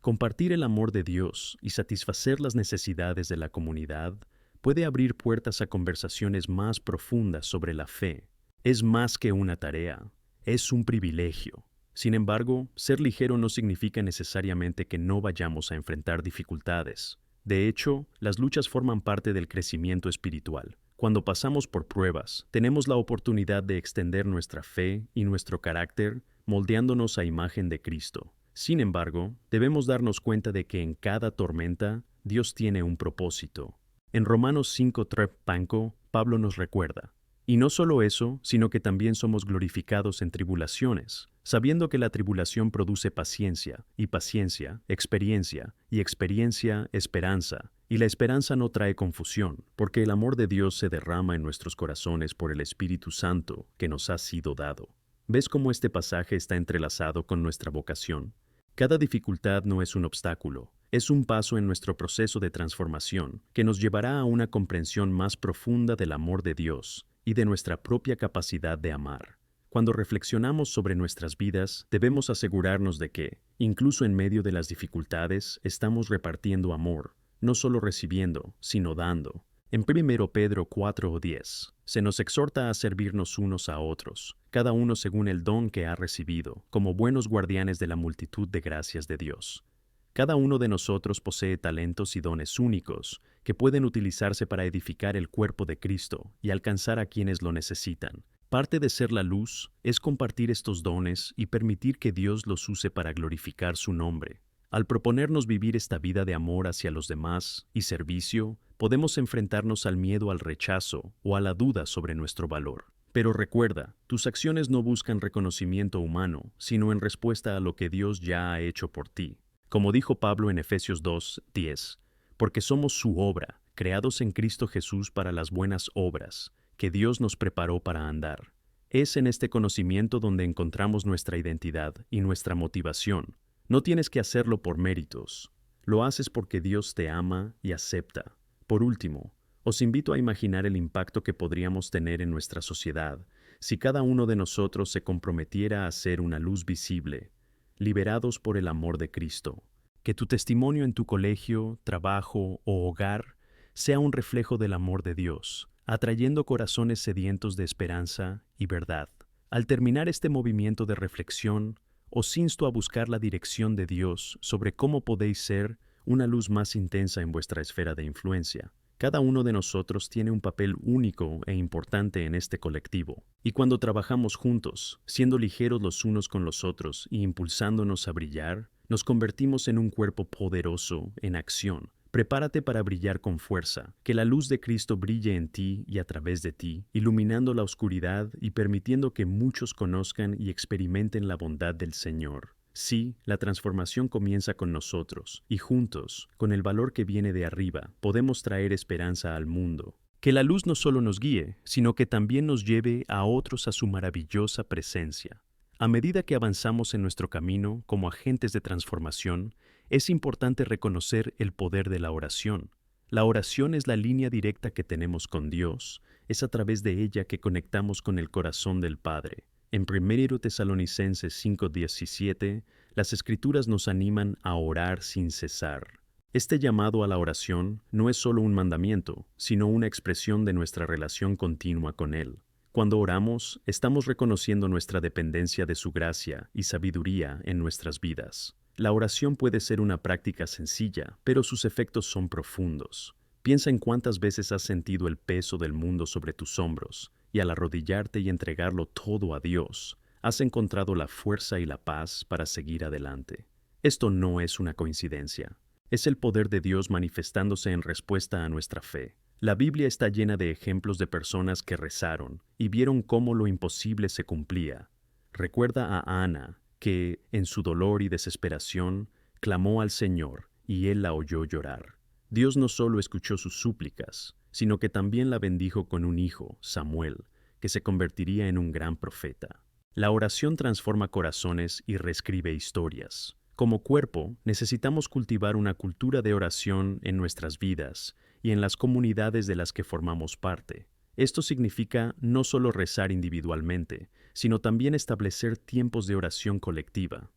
Speaker 1: Compartir el amor de Dios y satisfacer las necesidades de la comunidad puede abrir puertas a conversaciones más profundas sobre la fe. Es más que una tarea, es un privilegio. Sin embargo, ser ligero no significa necesariamente que no vayamos a enfrentar dificultades. De hecho, las luchas forman parte del crecimiento espiritual. Cuando pasamos por pruebas, tenemos la oportunidad de extender nuestra fe y nuestro carácter, moldeándonos a imagen de Cristo. Sin embargo, debemos darnos cuenta de que en cada tormenta, Dios tiene un propósito. En Romanos 5:3, Pablo nos recuerda: y no solo eso, sino que también somos glorificados en tribulaciones, sabiendo que la tribulación produce paciencia, y paciencia, experiencia, y experiencia, esperanza. Y la esperanza no trae confusión, porque el amor de Dios se derrama en nuestros corazones por el Espíritu Santo que nos ha sido dado. ¿Ves cómo este pasaje está entrelazado con nuestra vocación? Cada dificultad no es un obstáculo, es un paso en nuestro proceso de transformación que nos llevará a una comprensión más profunda del amor de Dios y de nuestra propia capacidad de amar. Cuando reflexionamos sobre nuestras vidas, debemos asegurarnos de que, incluso en medio de las dificultades, estamos repartiendo amor, no solo recibiendo, sino dando. En 1 Pedro 4:10, se nos exhorta a servirnos unos a otros, cada uno según el don que ha recibido, como buenos guardianes de la multitud de gracias de Dios. Cada uno de nosotros posee talentos y dones únicos que pueden utilizarse para edificar el cuerpo de Cristo y alcanzar a quienes lo necesitan. Parte de ser la luz es compartir estos dones y permitir que Dios los use para glorificar su nombre. Al proponernos vivir esta vida de amor hacia los demás y servicio, podemos enfrentarnos al miedo al rechazo o a la duda sobre nuestro valor. Pero recuerda, tus acciones no buscan reconocimiento humano, sino en respuesta a lo que Dios ya ha hecho por ti. Como dijo Pablo en Efesios 2:10, porque somos su obra, creados en Cristo Jesús para las buenas obras, que Dios nos preparó para andar. Es en este conocimiento donde encontramos nuestra identidad y nuestra motivación. No tienes que hacerlo por méritos. Lo haces porque Dios te ama y acepta. Por último, os invito a imaginar el impacto que podríamos tener en nuestra sociedad si cada uno de nosotros se comprometiera a ser una luz visible, liberados por el amor de Cristo. Que tu testimonio en tu colegio, trabajo o hogar sea un reflejo del amor de Dios, atrayendo corazones sedientos de esperanza y verdad. Al terminar este movimiento de reflexión, os insto a buscar la dirección de Dios sobre cómo podéis ser una luz más intensa en vuestra esfera de influencia. Cada uno de nosotros tiene un papel único e importante en este colectivo, y cuando trabajamos juntos, siendo ligeros los unos con los otros y impulsándonos a brillar, nos convertimos en un cuerpo poderoso en acción. Prepárate para brillar con fuerza, que la luz de Cristo brille en ti y a través de ti, iluminando la oscuridad y permitiendo que muchos conozcan y experimenten la bondad del Señor. Sí, la transformación comienza con nosotros, y juntos, con el valor que viene de arriba, podemos traer esperanza al mundo. Que la luz no solo nos guíe, sino que también nos lleve a otros a su maravillosa presencia. A medida que avanzamos en nuestro camino como agentes de transformación, es importante reconocer el poder de la oración. La oración es la línea directa que tenemos con Dios, es a través de ella que conectamos con el corazón del Padre. En 1 Tesalonicenses 5:17, las Escrituras nos animan a orar sin cesar. Este llamado a la oración no es solo un mandamiento, sino una expresión de nuestra relación continua con Él. Cuando oramos, estamos reconociendo nuestra dependencia de su gracia y sabiduría en nuestras vidas. La oración puede ser una práctica sencilla, pero sus efectos son profundos. Piensa en cuántas veces has sentido el peso del mundo sobre tus hombros, y al arrodillarte y entregarlo todo a Dios, has encontrado la fuerza y la paz para seguir adelante. Esto no es una coincidencia. Es el poder de Dios manifestándose en respuesta a nuestra fe. La Biblia está llena de ejemplos de personas que rezaron y vieron cómo lo imposible se cumplía. Recuerda a Ana, que, en su dolor y desesperación, clamó al Señor, y Él la oyó llorar. Dios no solo escuchó sus súplicas, sino que también la bendijo con un hijo, Samuel, que se convertiría en un gran profeta. La oración transforma corazones y reescribe historias. Como cuerpo, necesitamos cultivar una cultura de oración en nuestras vidas y en las comunidades de las que formamos parte. Esto significa no solo rezar individualmente, sino también establecer tiempos de oración colectiva.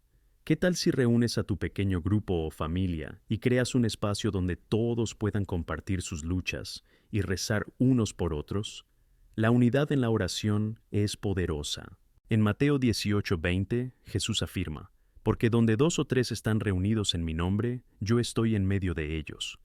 Speaker 1: ¿Qué tal si reúnes a tu pequeño grupo o familia y creas un espacio donde todos puedan compartir sus luchas y rezar unos por otros? La unidad en la oración es poderosa. En Mateo 18:20, Jesús afirma: porque donde 2 o 3 están reunidos en mi nombre, yo estoy en medio de ellos.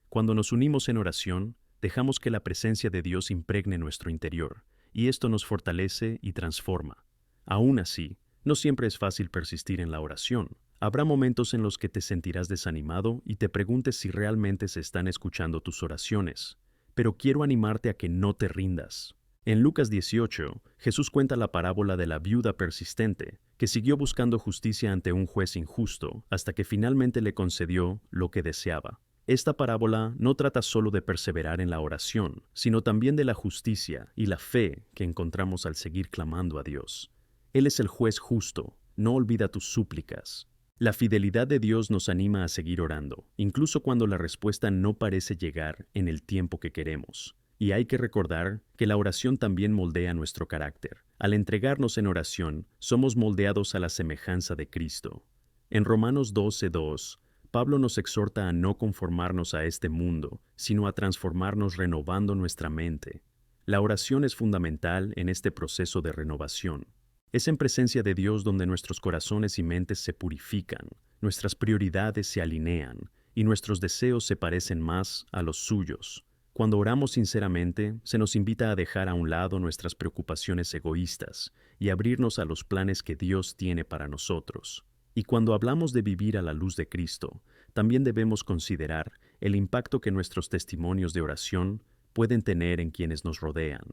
Speaker 1: Cuando nos unimos en oración, dejamos que la presencia de Dios impregne nuestro interior, y esto nos fortalece y transforma. Aún así, no siempre es fácil persistir en la oración. Habrá momentos en los que te sentirás desanimado y te preguntes si realmente se están escuchando tus oraciones. Pero quiero animarte a que no te rindas. En Lucas 18, Jesús cuenta la parábola de la viuda persistente, que siguió buscando justicia ante un juez injusto hasta que finalmente le concedió lo que deseaba. Esta parábola no trata solo de perseverar en la oración, sino también de la justicia y la fe que encontramos al seguir clamando a Dios. Él es el juez justo, no olvida tus súplicas. La fidelidad de Dios nos anima a seguir orando, incluso cuando la respuesta no parece llegar en el tiempo que queremos. Y hay que recordar que la oración también moldea nuestro carácter. Al entregarnos en oración, somos moldeados a la semejanza de Cristo. En Romanos 12:2, Pablo nos exhorta a no conformarnos a este mundo, sino a transformarnos renovando nuestra mente. La oración es fundamental en este proceso de renovación. Es en presencia de Dios donde nuestros corazones y mentes se purifican, nuestras prioridades se alinean y nuestros deseos se parecen más a los suyos. Cuando oramos sinceramente, se nos invita a dejar a un lado nuestras preocupaciones egoístas y abrirnos a los planes que Dios tiene para nosotros. Y cuando hablamos de vivir a la luz de Cristo, también debemos considerar el impacto que nuestros testimonios de oración pueden tener en quienes nos rodean.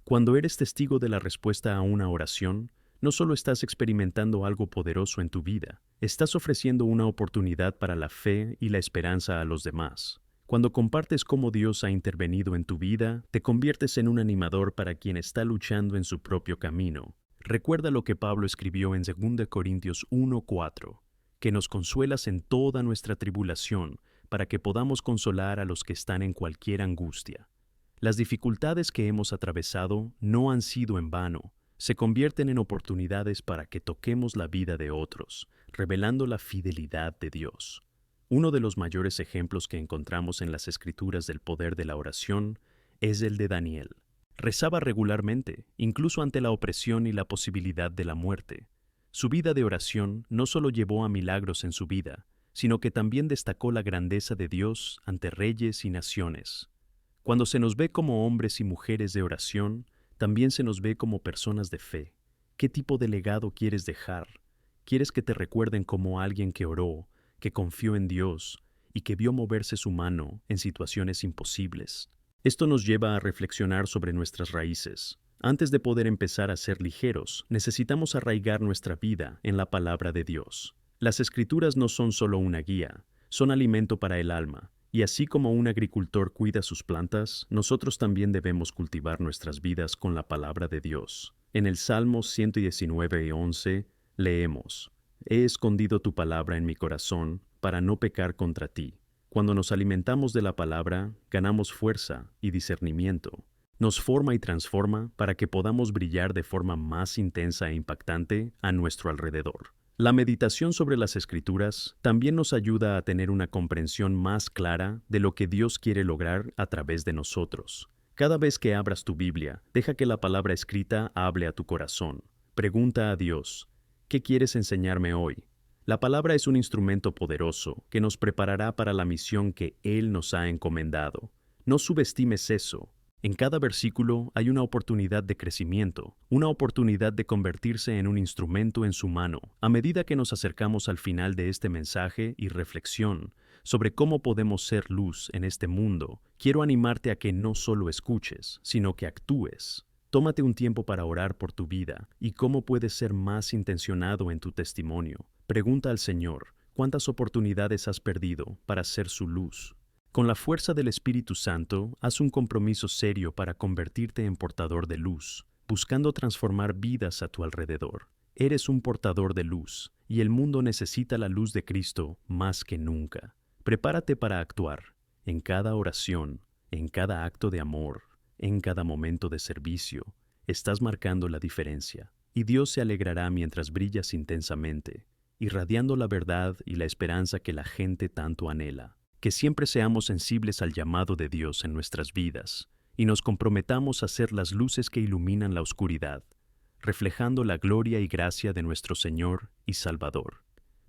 Speaker 1: Cuando eres testigo de la respuesta a una oración, no solo estás experimentando algo poderoso en tu vida, estás ofreciendo una oportunidad para la fe y la esperanza a los demás. Cuando compartes cómo Dios ha intervenido en tu vida, te conviertes en un animador para quien está luchando en su propio camino. Recuerda lo que Pablo escribió en 2 Corintios 1:4, que nos consuelas en toda nuestra tribulación, para que podamos consolar a los que están en cualquier angustia. Las dificultades que hemos atravesado no han sido en vano, se convierten en oportunidades para que toquemos la vida de otros, revelando la fidelidad de Dios. Uno de los mayores ejemplos que encontramos en las Escrituras del poder de la oración es el de Daniel. Rezaba regularmente, incluso ante la opresión y la posibilidad de la muerte. Su vida de oración no solo llevó a milagros en su vida, sino que también destacó la grandeza de Dios ante reyes y naciones. Cuando se nos ve como hombres y mujeres de oración, también se nos ve como personas de fe. ¿Qué tipo de legado quieres dejar? ¿Quieres que te recuerden como alguien que oró, que confió en Dios y que vio moverse su mano en situaciones imposibles? Esto nos lleva a reflexionar sobre nuestras raíces. Antes de poder empezar a ser ligeros, necesitamos arraigar nuestra vida en la palabra de Dios. Las Escrituras no son solo una guía, son alimento para el alma. Y así como un agricultor cuida sus plantas, nosotros también debemos cultivar nuestras vidas con la palabra de Dios. En el Salmo 119:11 leemos: He escondido tu palabra en mi corazón para no pecar contra ti. Cuando nos alimentamos de la palabra, ganamos fuerza y discernimiento. Nos forma y transforma para que podamos brillar de forma más intensa e impactante a nuestro alrededor. La meditación sobre las Escrituras también nos ayuda a tener una comprensión más clara de lo que Dios quiere lograr a través de nosotros. Cada vez que abras tu Biblia, deja que la palabra escrita hable a tu corazón. Pregunta a Dios: ¿qué quieres enseñarme hoy? La palabra es un instrumento poderoso que nos preparará para la misión que Él nos ha encomendado. No subestimes eso. En cada versículo hay una oportunidad de crecimiento, una oportunidad de convertirse en un instrumento en su mano. A medida que nos acercamos al final de este mensaje y reflexión sobre cómo podemos ser luz en este mundo, quiero animarte a que no solo escuches, sino que actúes. Tómate un tiempo para orar por tu vida y cómo puedes ser más intencionado en tu testimonio. Pregunta al Señor: ¿cuántas oportunidades has perdido para ser su luz? Con la fuerza del Espíritu Santo, haz un compromiso serio para convertirte en portador de luz, buscando transformar vidas a tu alrededor. Eres un portador de luz, y el mundo necesita la luz de Cristo más que nunca. Prepárate para actuar, en cada oración, en cada acto de amor, en cada momento de servicio, estás marcando la diferencia. Y Dios se alegrará mientras brillas intensamente, irradiando la verdad y la esperanza que la gente tanto anhela. Que siempre seamos sensibles al llamado de Dios en nuestras vidas y nos comprometamos a ser las luces que iluminan la oscuridad, reflejando la gloria y gracia de nuestro Señor y Salvador.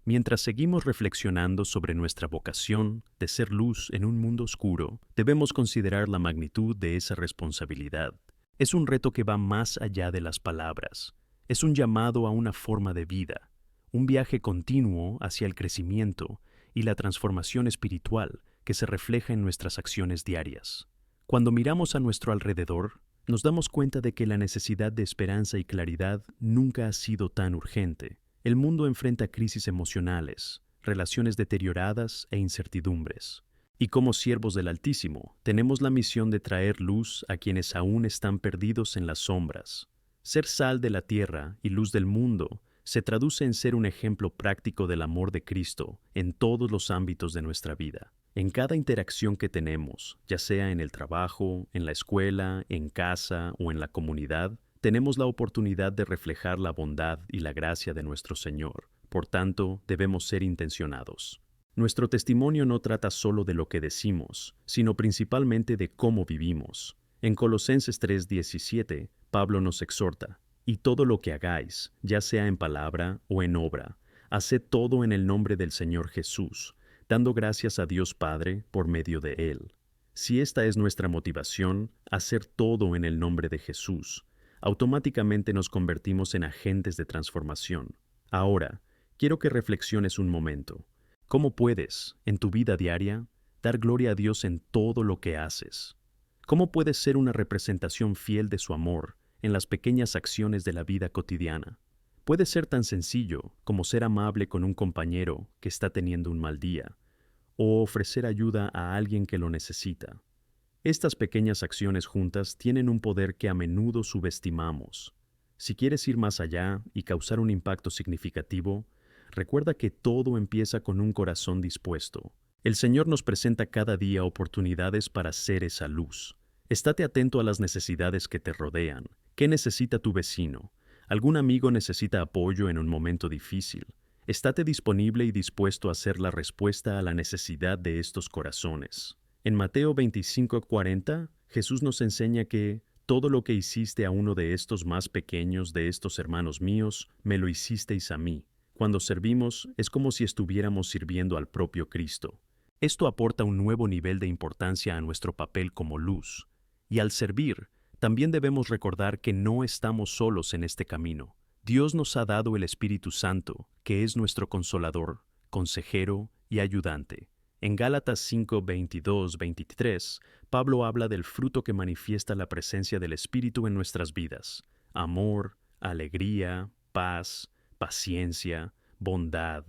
Speaker 1: Mientras seguimos reflexionando sobre nuestra vocación de ser luz en un mundo oscuro, debemos considerar la magnitud de esa responsabilidad. Es un reto que va más allá de las palabras. Es un llamado a una forma de vida, un viaje continuo hacia el crecimiento y la transformación espiritual que se refleja en nuestras acciones diarias. Cuando miramos a nuestro alrededor, nos damos cuenta de que la necesidad de esperanza y claridad nunca ha sido tan urgente. El mundo enfrenta crisis emocionales, relaciones deterioradas e incertidumbres. Y como siervos del Altísimo, tenemos la misión de traer luz a quienes aún están perdidos en las sombras. Ser sal de la tierra y luz del mundo se traduce en ser un ejemplo práctico del amor de Cristo en todos los ámbitos de nuestra vida. En cada interacción que tenemos, ya sea en el trabajo, en la escuela, en casa o en la comunidad, tenemos la oportunidad de reflejar la bondad y la gracia de nuestro Señor. Por tanto, debemos ser intencionados. Nuestro testimonio no trata solo de lo que decimos, sino principalmente de cómo vivimos. En Colosenses 3:17, Pablo nos exhorta: «Y todo lo que hagáis, ya sea en palabra o en obra, haced todo en el nombre del Señor Jesús, dando gracias a Dios Padre por medio de Él». Si esta es nuestra motivación, hacer todo en el nombre de Jesús, automáticamente nos convertimos en agentes de transformación. Ahora, quiero que reflexiones un momento. ¿Cómo puedes, en tu vida diaria, dar gloria a Dios en todo lo que haces? ¿Cómo puedes ser una representación fiel de su amor en las pequeñas acciones de la vida cotidiana? Puede ser tan sencillo como ser amable con un compañero que está teniendo un mal día, o ofrecer ayuda a alguien que lo necesita. Estas pequeñas acciones juntas tienen un poder que a menudo subestimamos. Si quieres ir más allá y causar un impacto significativo, recuerda que todo empieza con un corazón dispuesto. El Señor nos presenta cada día oportunidades para ser esa luz. Estate atento a las necesidades que te rodean. ¿Qué necesita tu vecino? ¿Algún amigo necesita apoyo en un momento difícil? Estate disponible y dispuesto a ser la respuesta a la necesidad de estos corazones. En Mateo 25:40, Jesús nos enseña que todo lo que hiciste a uno de estos más pequeños de estos hermanos míos, me lo hicisteis a mí. Cuando servimos, es como si estuviéramos sirviendo al propio Cristo. Esto aporta un nuevo nivel de importancia a nuestro papel como luz. Y al servir, también debemos recordar que no estamos solos en este camino. Dios nos ha dado el Espíritu Santo, que es nuestro consolador, consejero y ayudante. En Gálatas 5:22-23, Pablo habla del fruto que manifiesta la presencia del Espíritu en nuestras vidas: amor, alegría, paz, paciencia, bondad,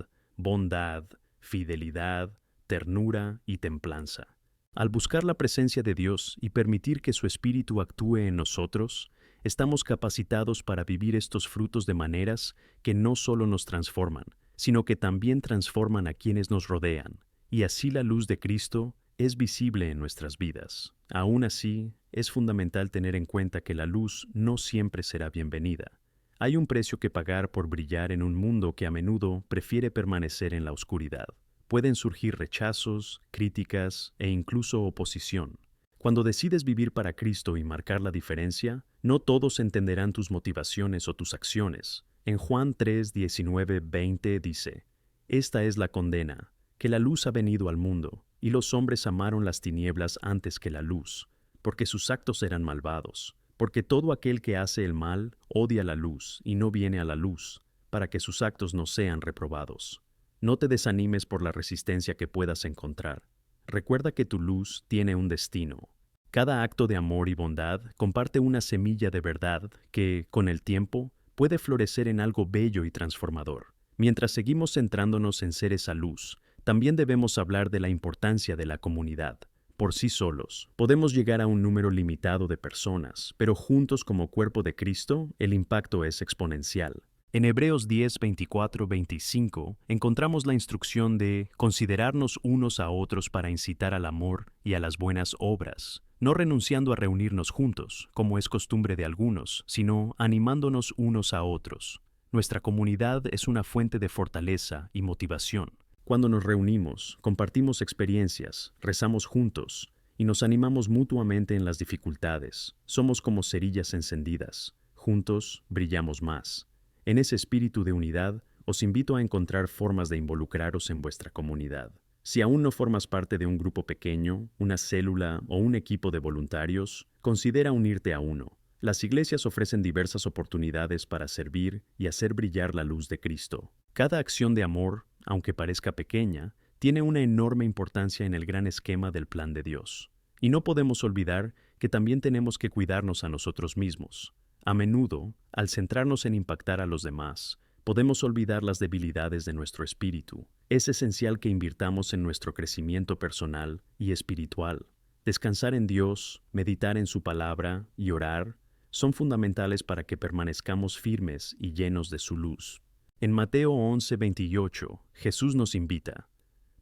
Speaker 1: fidelidad, ternura y templanza. Al buscar la presencia de Dios y permitir que su Espíritu actúe en nosotros, estamos capacitados para vivir estos frutos de maneras que no solo nos transforman, sino que también transforman a quienes nos rodean, y así la luz de Cristo es visible en nuestras vidas. Aún así, es fundamental tener en cuenta que la luz no siempre será bienvenida. Hay un precio que pagar por brillar en un mundo que a menudo prefiere permanecer en la oscuridad. Pueden surgir rechazos, críticas e incluso oposición. Cuando decides vivir para Cristo y marcar la diferencia, no todos entenderán tus motivaciones o tus acciones. En Juan 3:19-20 dice: «Esta es la condena, que la luz ha venido al mundo, y los hombres amaron las tinieblas antes que la luz, porque sus actos eran malvados. Porque todo aquel que hace el mal odia la luz y no viene a la luz, para que sus actos no sean reprobados». No te desanimes por la resistencia que puedas encontrar. Recuerda que tu luz tiene un destino. Cada acto de amor y bondad comparte una semilla de verdad que, con el tiempo, puede florecer en algo bello y transformador. Mientras seguimos centrándonos en ser esa luz, también debemos hablar de la importancia de la comunidad. Por sí solos, podemos llegar a un número limitado de personas, pero juntos como cuerpo de Cristo, el impacto es exponencial. En Hebreos 10:24-25 encontramos la instrucción de considerarnos unos a otros para incitar al amor y a las buenas obras, no renunciando a reunirnos juntos, como es costumbre de algunos, sino animándonos unos a otros. Nuestra comunidad es una fuente de fortaleza y motivación. Cuando nos reunimos, compartimos experiencias, rezamos juntos y nos animamos mutuamente en las dificultades. Somos como cerillas encendidas. Juntos brillamos más. En ese espíritu de unidad, os invito a encontrar formas de involucraros en vuestra comunidad. Si aún no formas parte de un grupo pequeño, una célula o un equipo de voluntarios, considera unirte a uno. Las iglesias ofrecen diversas oportunidades para servir y hacer brillar la luz de Cristo. Cada acción de amor, aunque parezca pequeña, tiene una enorme importancia en el gran esquema del plan de Dios. Y no podemos olvidar que también tenemos que cuidarnos a nosotros mismos. A menudo, al centrarnos en impactar a los demás, podemos olvidar las debilidades de nuestro espíritu. Es esencial que invirtamos en nuestro crecimiento personal y espiritual. Descansar en Dios, meditar en su palabra y orar son fundamentales para que permanezcamos firmes y llenos de su luz. En Mateo 11:28, Jesús nos invita: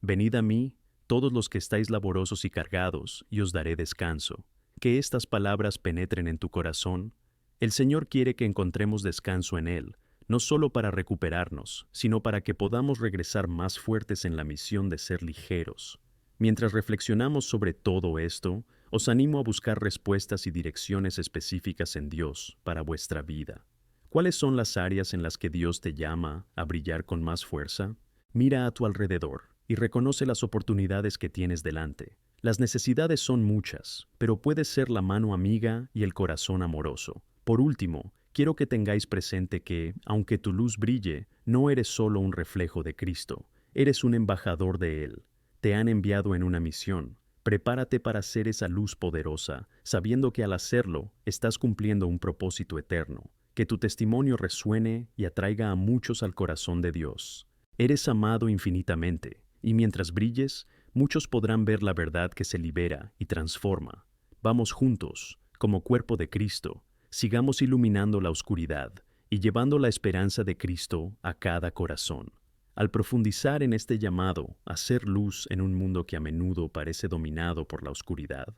Speaker 1: «Venid a mí, todos los que estáis laborosos y cargados, y os daré descanso». Que estas palabras penetren en tu corazón. El Señor quiere que encontremos descanso en Él, no solo para recuperarnos, sino para que podamos regresar más fuertes en la misión de ser ligeros. Mientras reflexionamos sobre todo esto, os animo a buscar respuestas y direcciones específicas en Dios para vuestra vida. ¿Cuáles son las áreas en las que Dios te llama a brillar con más fuerza? Mira a tu alrededor y reconoce las oportunidades que tienes delante. Las necesidades son muchas, pero puede ser la mano amiga y el corazón amoroso. Por último, quiero que tengáis presente que, aunque tu luz brille, no eres solo un reflejo de Cristo, eres un embajador de Él. Te han enviado en una misión. Prepárate para ser esa luz poderosa, sabiendo que al hacerlo, estás cumpliendo un propósito eterno. Que tu testimonio resuene y atraiga a muchos al corazón de Dios. Eres amado infinitamente, y mientras brilles, muchos podrán ver la verdad que se libera y transforma. Vamos juntos, como cuerpo de Cristo, sigamos iluminando la oscuridad y llevando la esperanza de Cristo a cada corazón. Al profundizar en este llamado a ser luz en un mundo que a menudo parece dominado por la oscuridad,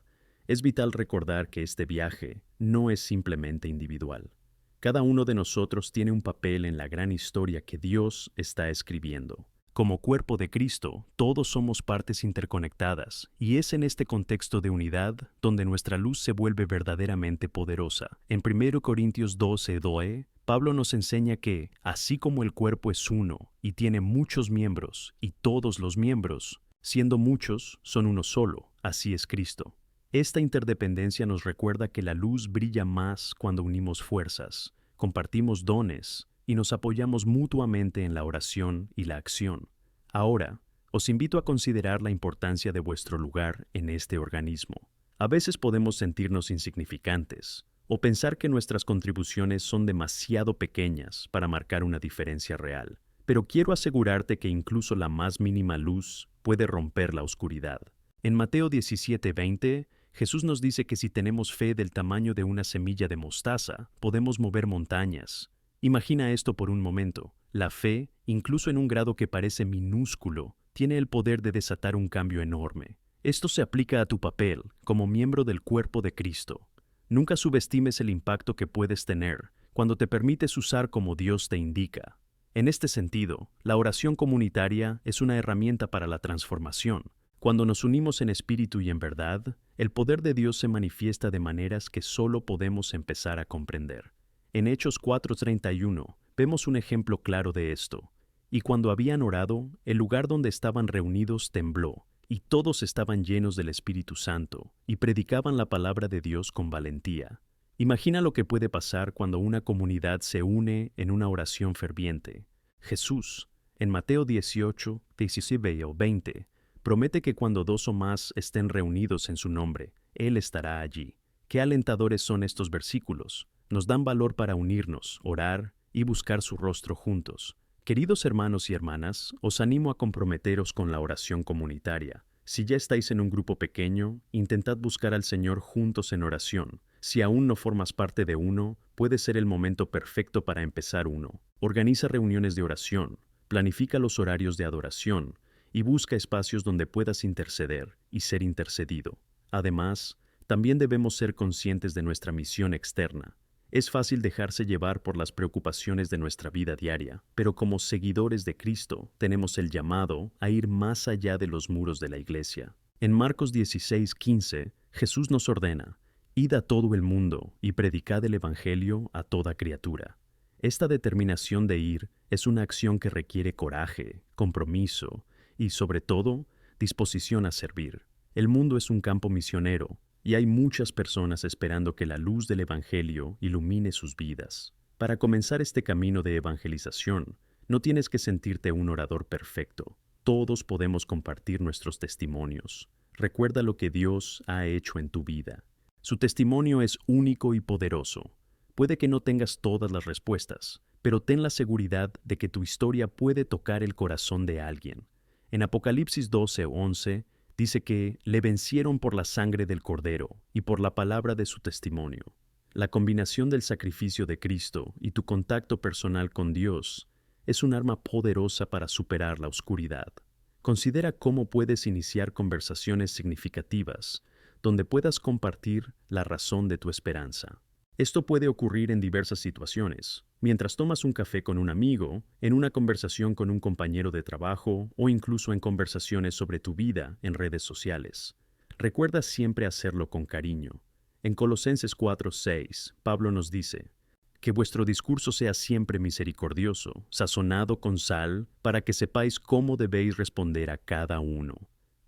Speaker 1: es vital recordar que este viaje no es simplemente individual. Cada uno de nosotros tiene un papel en la gran historia que Dios está escribiendo. Como cuerpo de Cristo, todos somos partes interconectadas, y es en este contexto de unidad donde nuestra luz se vuelve verdaderamente poderosa. En 1 Corintios 12:2, Pablo nos enseña que, así como el cuerpo es uno y tiene muchos miembros, y todos los miembros, siendo muchos, son uno solo, así es Cristo. Esta interdependencia nos recuerda que la luz brilla más cuando unimos fuerzas, compartimos dones y nos apoyamos mutuamente en la oración y la acción. Ahora, os invito a considerar la importancia de vuestro lugar en este organismo. A veces podemos sentirnos insignificantes o pensar que nuestras contribuciones son demasiado pequeñas para marcar una diferencia real. Pero quiero asegurarte que incluso la más mínima luz puede romper la oscuridad. En Mateo 17:20, Jesús nos dice que si tenemos fe del tamaño de una semilla de mostaza, podemos mover montañas. Imagina esto por un momento. La fe, incluso en un grado que parece minúsculo, tiene el poder de desatar un cambio enorme. Esto se aplica a tu papel como miembro del cuerpo de Cristo. Nunca subestimes el impacto que puedes tener cuando te permites usar como Dios te indica. En este sentido, la oración comunitaria es una herramienta para la transformación. Cuando nos unimos en espíritu y en verdad, el poder de Dios se manifiesta de maneras que solo podemos empezar a comprender. En Hechos 4:31 vemos un ejemplo claro de esto. Y cuando habían orado, el lugar donde estaban reunidos tembló, y todos estaban llenos del Espíritu Santo, y predicaban la palabra de Dios con valentía. Imagina lo que puede pasar cuando una comunidad se une en una oración ferviente. Jesús, en Mateo 18:19 o 20, promete que cuando 2 o más estén reunidos en su nombre, Él estará allí. Qué alentadores son estos versículos. Nos dan valor para unirnos, orar y buscar su rostro juntos. Queridos hermanos y hermanas, os animo a comprometeros con la oración comunitaria. Si ya estáis en un grupo pequeño, intentad buscar al Señor juntos en oración. Si aún no formas parte de uno, puede ser el momento perfecto para empezar uno. Organiza reuniones de oración, planifica los horarios de adoración y busca espacios donde puedas interceder y ser intercedido. Además, también debemos ser conscientes de nuestra misión externa. Es fácil dejarse llevar por las preocupaciones de nuestra vida diaria, pero como seguidores de Cristo tenemos el llamado a ir más allá de los muros de la iglesia. En Marcos 16:15, Jesús nos ordena: «Id a todo el mundo y predicad el Evangelio a toda criatura». Esta determinación de ir es una acción que requiere coraje, compromiso y, sobre todo, disposición a servir. El mundo es un campo misionero, y hay muchas personas esperando que la luz del Evangelio ilumine sus vidas. Para comenzar este camino de evangelización, no tienes que sentirte un orador perfecto. Todos podemos compartir nuestros testimonios. Recuerda lo que Dios ha hecho en tu vida. Su testimonio es único y poderoso. Puede que no tengas todas las respuestas, pero ten la seguridad de que tu historia puede tocar el corazón de alguien. En Apocalipsis 12:11, dice que le vencieron por la sangre del Cordero y por la palabra de su testimonio. La combinación del sacrificio de Cristo y tu contacto personal con Dios es un arma poderosa para superar la oscuridad. Considera cómo puedes iniciar conversaciones significativas donde puedas compartir la razón de tu esperanza. Esto puede ocurrir en diversas situaciones, mientras tomas un café con un amigo, en una conversación con un compañero de trabajo o incluso en conversaciones sobre tu vida en redes sociales. Recuerda siempre hacerlo con cariño. En Colosenses 4:6, Pablo nos dice: «Que vuestro discurso sea siempre misericordioso, sazonado con sal, para que sepáis cómo debéis responder a cada uno».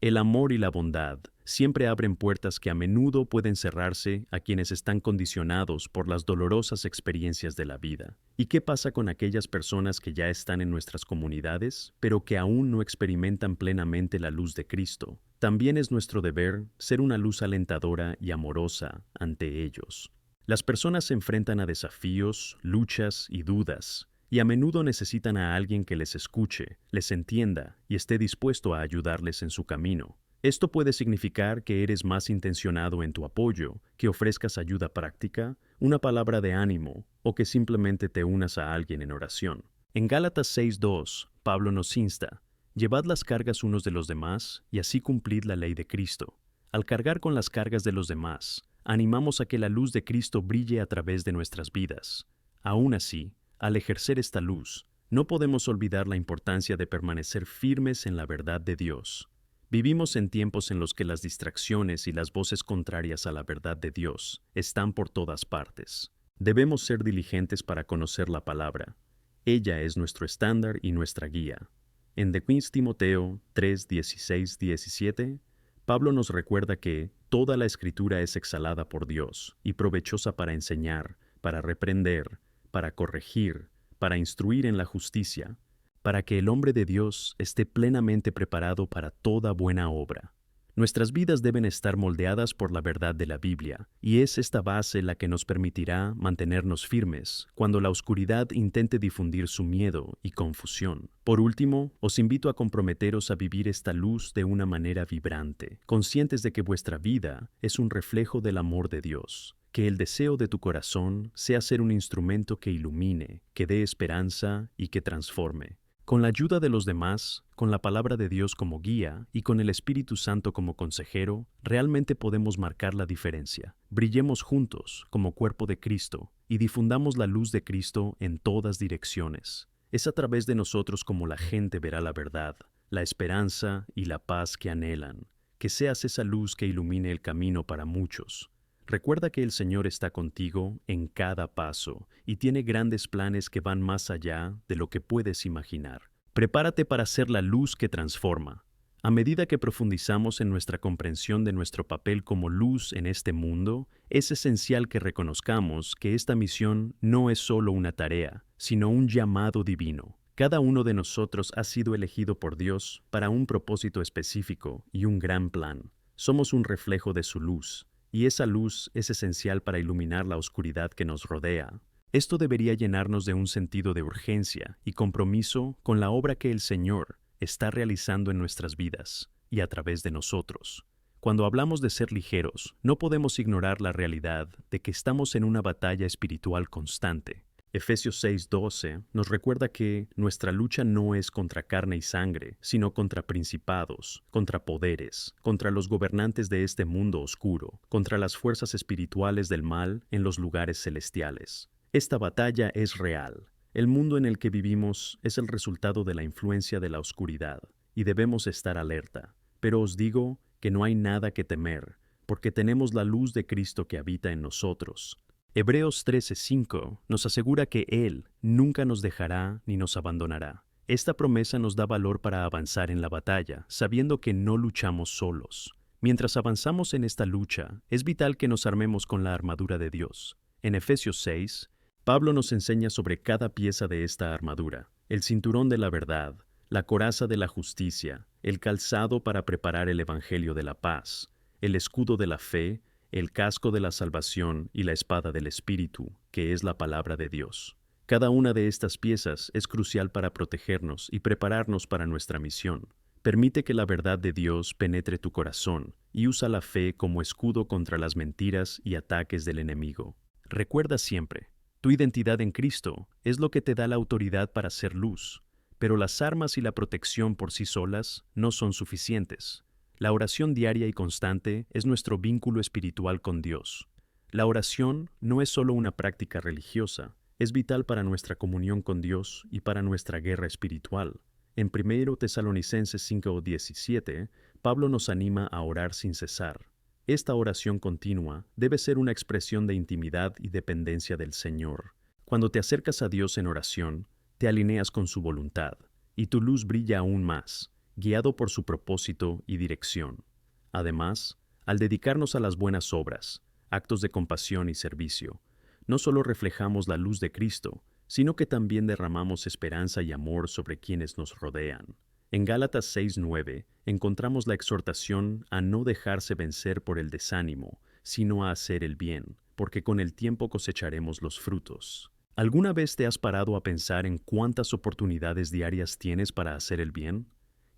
Speaker 1: El amor y la bondad siempre abren puertas que a menudo pueden cerrarse a quienes están condicionados por las dolorosas experiencias de la vida. ¿Y qué pasa con aquellas personas que ya están en nuestras comunidades, pero que aún no experimentan plenamente la luz de Cristo? También es nuestro deber ser una luz alentadora y amorosa ante ellos. Las personas se enfrentan a desafíos, luchas y dudas, y a menudo necesitan a alguien que les escuche, les entienda y esté dispuesto a ayudarles en su camino. Esto puede significar que eres más intencionado en tu apoyo, que ofrezcas ayuda práctica, una palabra de ánimo o que simplemente te unas a alguien en oración. En Gálatas 6:2, Pablo nos insta: «Llevad las cargas unos de los demás y así cumplid la ley de Cristo». Al cargar con las cargas de los demás, animamos a que la luz de Cristo brille a través de nuestras vidas. Aún así, al ejercer esta luz, no podemos olvidar la importancia de permanecer firmes en la verdad de Dios. Vivimos en tiempos en los que las distracciones y las voces contrarias a la verdad de Dios están por todas partes. Debemos ser diligentes para conocer la palabra. Ella es nuestro estándar y nuestra guía. En 2 Timoteo 3:16-17, Pablo nos recuerda que toda la Escritura es exhalada por Dios y provechosa para enseñar, para reprender, para corregir, para instruir en la justicia, para que el hombre de Dios esté plenamente preparado para toda buena obra. Nuestras vidas deben estar moldeadas por la verdad de la Biblia, y es esta base la que nos permitirá mantenernos firmes cuando la oscuridad intente difundir su miedo y confusión. Por último, os invito a comprometeros a vivir esta luz de una manera vibrante, conscientes de que vuestra vida es un reflejo del amor de Dios. Que el deseo de tu corazón sea ser un instrumento que ilumine, que dé esperanza y que transforme. Con la ayuda de los demás, con la palabra de Dios como guía y con el Espíritu Santo como consejero, realmente podemos marcar la diferencia. Brillemos juntos como cuerpo de Cristo y difundamos la luz de Cristo en todas direcciones. Es a través de nosotros como la gente verá la verdad, la esperanza y la paz que anhelan. Que seas esa luz que ilumine el camino para muchos. Recuerda que el Señor está contigo en cada paso y tiene grandes planes que van más allá de lo que puedes imaginar. Prepárate para ser la luz que transforma. A medida que profundizamos en nuestra comprensión de nuestro papel como luz en este mundo, es esencial que reconozcamos que esta misión no es solo una tarea, sino un llamado divino. Cada uno de nosotros ha sido elegido por Dios para un propósito específico y un gran plan. Somos un reflejo de su luz. Y esa luz es esencial para iluminar la oscuridad que nos rodea. Esto debería llenarnos de un sentido de urgencia y compromiso con la obra que el Señor está realizando en nuestras vidas y a través de nosotros. Cuando hablamos de ser ligeros, no podemos ignorar la realidad de que estamos en una batalla espiritual constante. Efesios 6:12 nos recuerda que nuestra lucha no es contra carne y sangre, sino contra principados, contra poderes, contra los gobernantes de este mundo oscuro, contra las fuerzas espirituales del mal en los lugares celestiales. Esta batalla es real. El mundo en el que vivimos es el resultado de la influencia de la oscuridad, y debemos estar alerta. Pero os digo que no hay nada que temer, porque tenemos la luz de Cristo que habita en nosotros. Hebreos 13:5 nos asegura que Él nunca nos dejará ni nos abandonará. Esta promesa nos da valor para avanzar en la batalla, sabiendo que no luchamos solos. Mientras avanzamos en esta lucha, es vital que nos armemos con la armadura de Dios. En Efesios 6, Pablo nos enseña sobre cada pieza de esta armadura: el cinturón de la verdad, la coraza de la justicia, el calzado para preparar el evangelio de la paz, el escudo de la fe, el casco de la salvación y la espada del Espíritu, que es la palabra de Dios. Cada una de estas piezas es crucial para protegernos y prepararnos para nuestra misión. Permite que la verdad de Dios penetre tu corazón y usa la fe como escudo contra las mentiras y ataques del enemigo. Recuerda siempre, tu identidad en Cristo es lo que te da la autoridad para ser luz, pero las armas y la protección por sí solas no son suficientes. La oración diaria y constante es nuestro vínculo espiritual con Dios. La oración no es solo una práctica religiosa, es vital para nuestra comunión con Dios y para nuestra guerra espiritual. En 1 Tesalonicenses 5:17, Pablo nos anima a orar sin cesar. Esta oración continua debe ser una expresión de intimidad y dependencia del Señor. Cuando te acercas a Dios en oración, te alineas con su voluntad, y tu luz brilla aún más, guiado por su propósito y dirección. Además, al dedicarnos a las buenas obras, actos de compasión y servicio, no solo reflejamos la luz de Cristo, sino que también derramamos esperanza y amor sobre quienes nos rodean. En Gálatas 6:9 encontramos la exhortación a no dejarse vencer por el desánimo, sino a hacer el bien, porque con el tiempo cosecharemos los frutos. ¿Alguna vez te has parado a pensar en cuántas oportunidades diarias tienes para hacer el bien?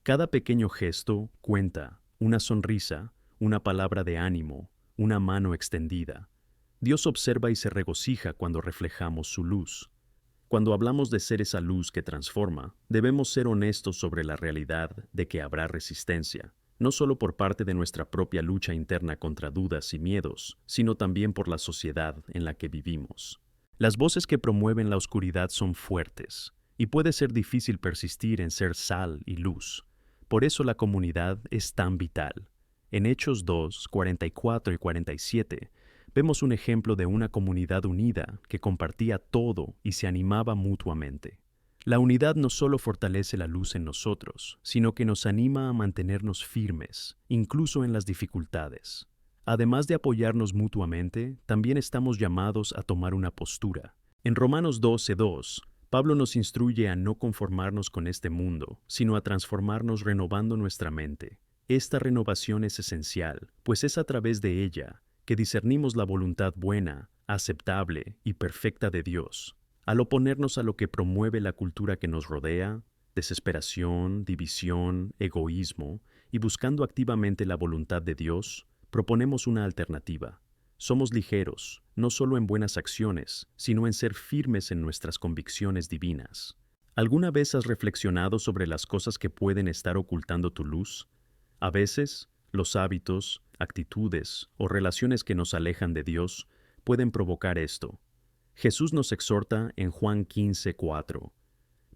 Speaker 1: Cada pequeño gesto cuenta: una sonrisa, una palabra de ánimo, una mano extendida. Dios observa y se regocija cuando reflejamos su luz. Cuando hablamos de ser esa luz que transforma, debemos ser honestos sobre la realidad de que habrá resistencia, no solo por parte de nuestra propia lucha interna contra dudas y miedos, sino también por la sociedad en la que vivimos. Las voces que promueven la oscuridad son fuertes, y puede ser difícil persistir en ser sal y luz. Por eso la comunidad es tan vital. En Hechos 2, 44 y 47, vemos un ejemplo de una comunidad unida que compartía todo y se animaba mutuamente. La unidad no solo fortalece la luz en nosotros, sino que nos anima a mantenernos firmes, incluso en las dificultades. Además de apoyarnos mutuamente, también estamos llamados a tomar una postura. En Romanos 12:2, Pablo nos instruye a no conformarnos con este mundo, sino a transformarnos renovando nuestra mente. Esta renovación es esencial, pues es a través de ella que discernimos la voluntad buena, aceptable y perfecta de Dios. Al oponernos a lo que promueve la cultura que nos rodea, desesperación, división, egoísmo, y buscando activamente la voluntad de Dios, proponemos una alternativa. Somos ligeros, no solo en buenas acciones, sino en ser firmes en nuestras convicciones divinas. ¿Alguna vez has reflexionado sobre las cosas que pueden estar ocultando tu luz? A veces, los hábitos, actitudes o relaciones que nos alejan de Dios pueden provocar esto. Jesús nos exhorta en Juan 15:4: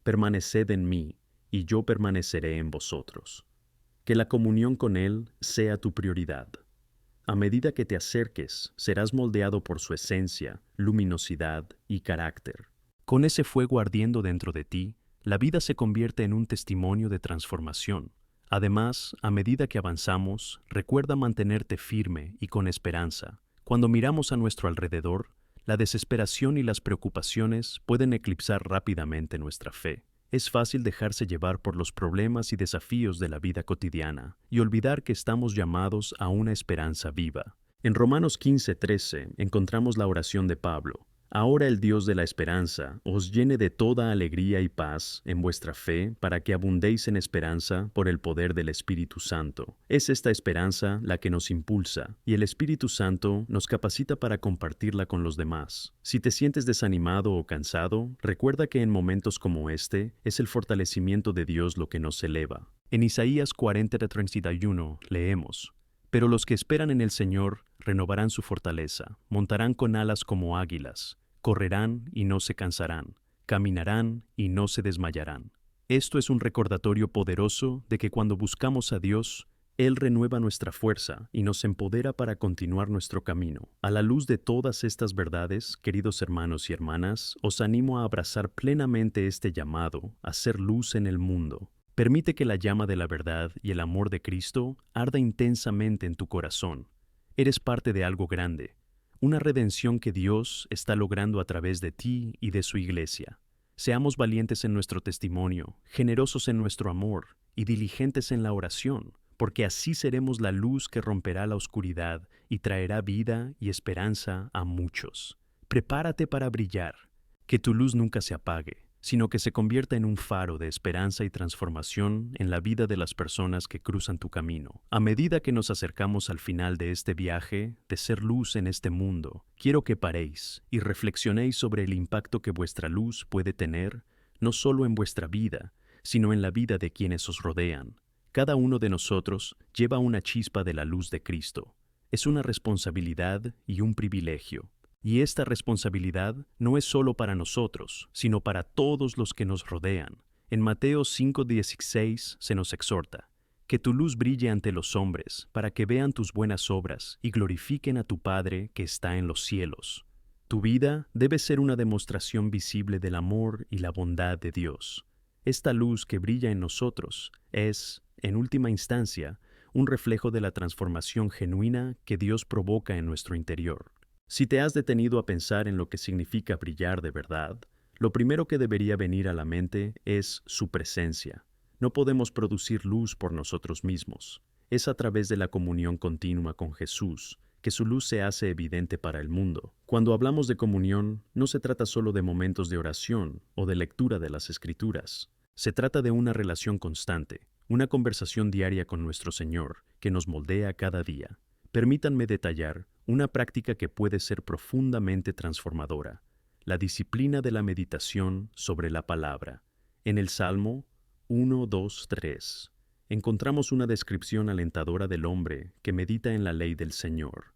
Speaker 1: «Permaneced en mí, y yo permaneceré en vosotros». Que la comunión con Él sea tu prioridad. A medida que te acerques, serás moldeado por su esencia, luminosidad y carácter. Con ese fuego ardiendo dentro de ti, la vida se convierte en un testimonio de transformación. Además, a medida que avanzamos, recuerda mantenerte firme y con esperanza. Cuando miramos a nuestro alrededor, la desesperación y las preocupaciones pueden eclipsar rápidamente nuestra fe. Es fácil dejarse llevar por los problemas y desafíos de la vida cotidiana y olvidar que estamos llamados a una esperanza viva. En Romanos 15:13 encontramos la oración de Pablo: Ahora el Dios de la esperanza os llene de toda alegría y paz en vuestra fe, para que abundéis en esperanza por el poder del Espíritu Santo. Es esta esperanza la que nos impulsa, y el Espíritu Santo nos capacita para compartirla con los demás. Si te sientes desanimado o cansado, recuerda que en momentos como este es el fortalecimiento de Dios lo que nos eleva. En Isaías 40:31 leemos: Pero los que esperan en el Señor renovarán su fortaleza, montarán con alas como águilas, correrán y no se cansarán, caminarán y no se desmayarán. Esto es un recordatorio poderoso de que cuando buscamos a Dios, Él renueva nuestra fuerza y nos empodera para continuar nuestro camino. A la luz de todas estas verdades, queridos hermanos y hermanas, os animo a abrazar plenamente este llamado a ser luz en el mundo. Permite que la llama de la verdad y el amor de Cristo arda intensamente en tu corazón. Eres parte de algo grande, una redención que Dios está logrando a través de ti y de su iglesia. Seamos valientes en nuestro testimonio, generosos en nuestro amor y diligentes en la oración, porque así seremos la luz que romperá la oscuridad y traerá vida y esperanza a muchos. Prepárate para brillar, que tu luz nunca se apague, sino que se convierta en un faro de esperanza y transformación en la vida de las personas que cruzan tu camino. A medida que nos acercamos al final de este viaje de ser luz en este mundo, quiero que paréis y reflexionéis sobre el impacto que vuestra luz puede tener, no solo en vuestra vida, sino en la vida de quienes os rodean. Cada uno de nosotros lleva una chispa de la luz de Cristo. Es una responsabilidad y un privilegio. Y esta responsabilidad no es solo para nosotros, sino para todos los que nos rodean. En Mateo 5:16 se nos exhorta: que tu luz brille ante los hombres, para que vean tus buenas obras y glorifiquen a tu Padre que está en los cielos. Tu vida debe ser una demostración visible del amor y la bondad de Dios. Esta luz que brilla en nosotros es, en última instancia, un reflejo de la transformación genuina que Dios provoca en nuestro interior. Si te has detenido a pensar en lo que significa brillar de verdad, lo primero que debería venir a la mente es su presencia. No podemos producir luz por nosotros mismos. Es a través de la comunión continua con Jesús que su luz se hace evidente para el mundo. Cuando hablamos de comunión, no se trata solo de momentos de oración o de lectura de las Escrituras. Se trata de una relación constante, una conversación diaria con nuestro Señor, que nos moldea cada día. Permítanme detallar una práctica que puede ser profundamente transformadora: la disciplina de la meditación sobre la palabra. En el Salmo 1, 2, 3, encontramos una descripción alentadora del hombre que medita en la ley del Señor.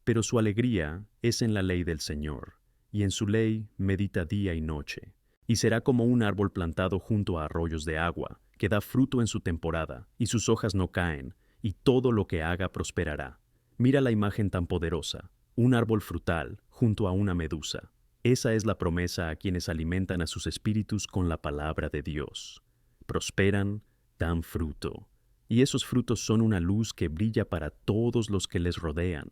Speaker 1: Pero su alegría es en la ley del Señor, y en su ley medita día y noche. Y será como un árbol plantado junto a arroyos de agua, que da fruto en su temporada, y sus hojas no caen, y todo lo que haga prosperará. Mira la imagen tan poderosa: un árbol frutal junto a una medusa. Esa es la promesa a quienes alimentan a sus espíritus con la palabra de Dios. Prosperan, dan fruto, y esos frutos son una luz que brilla para todos los que les rodean.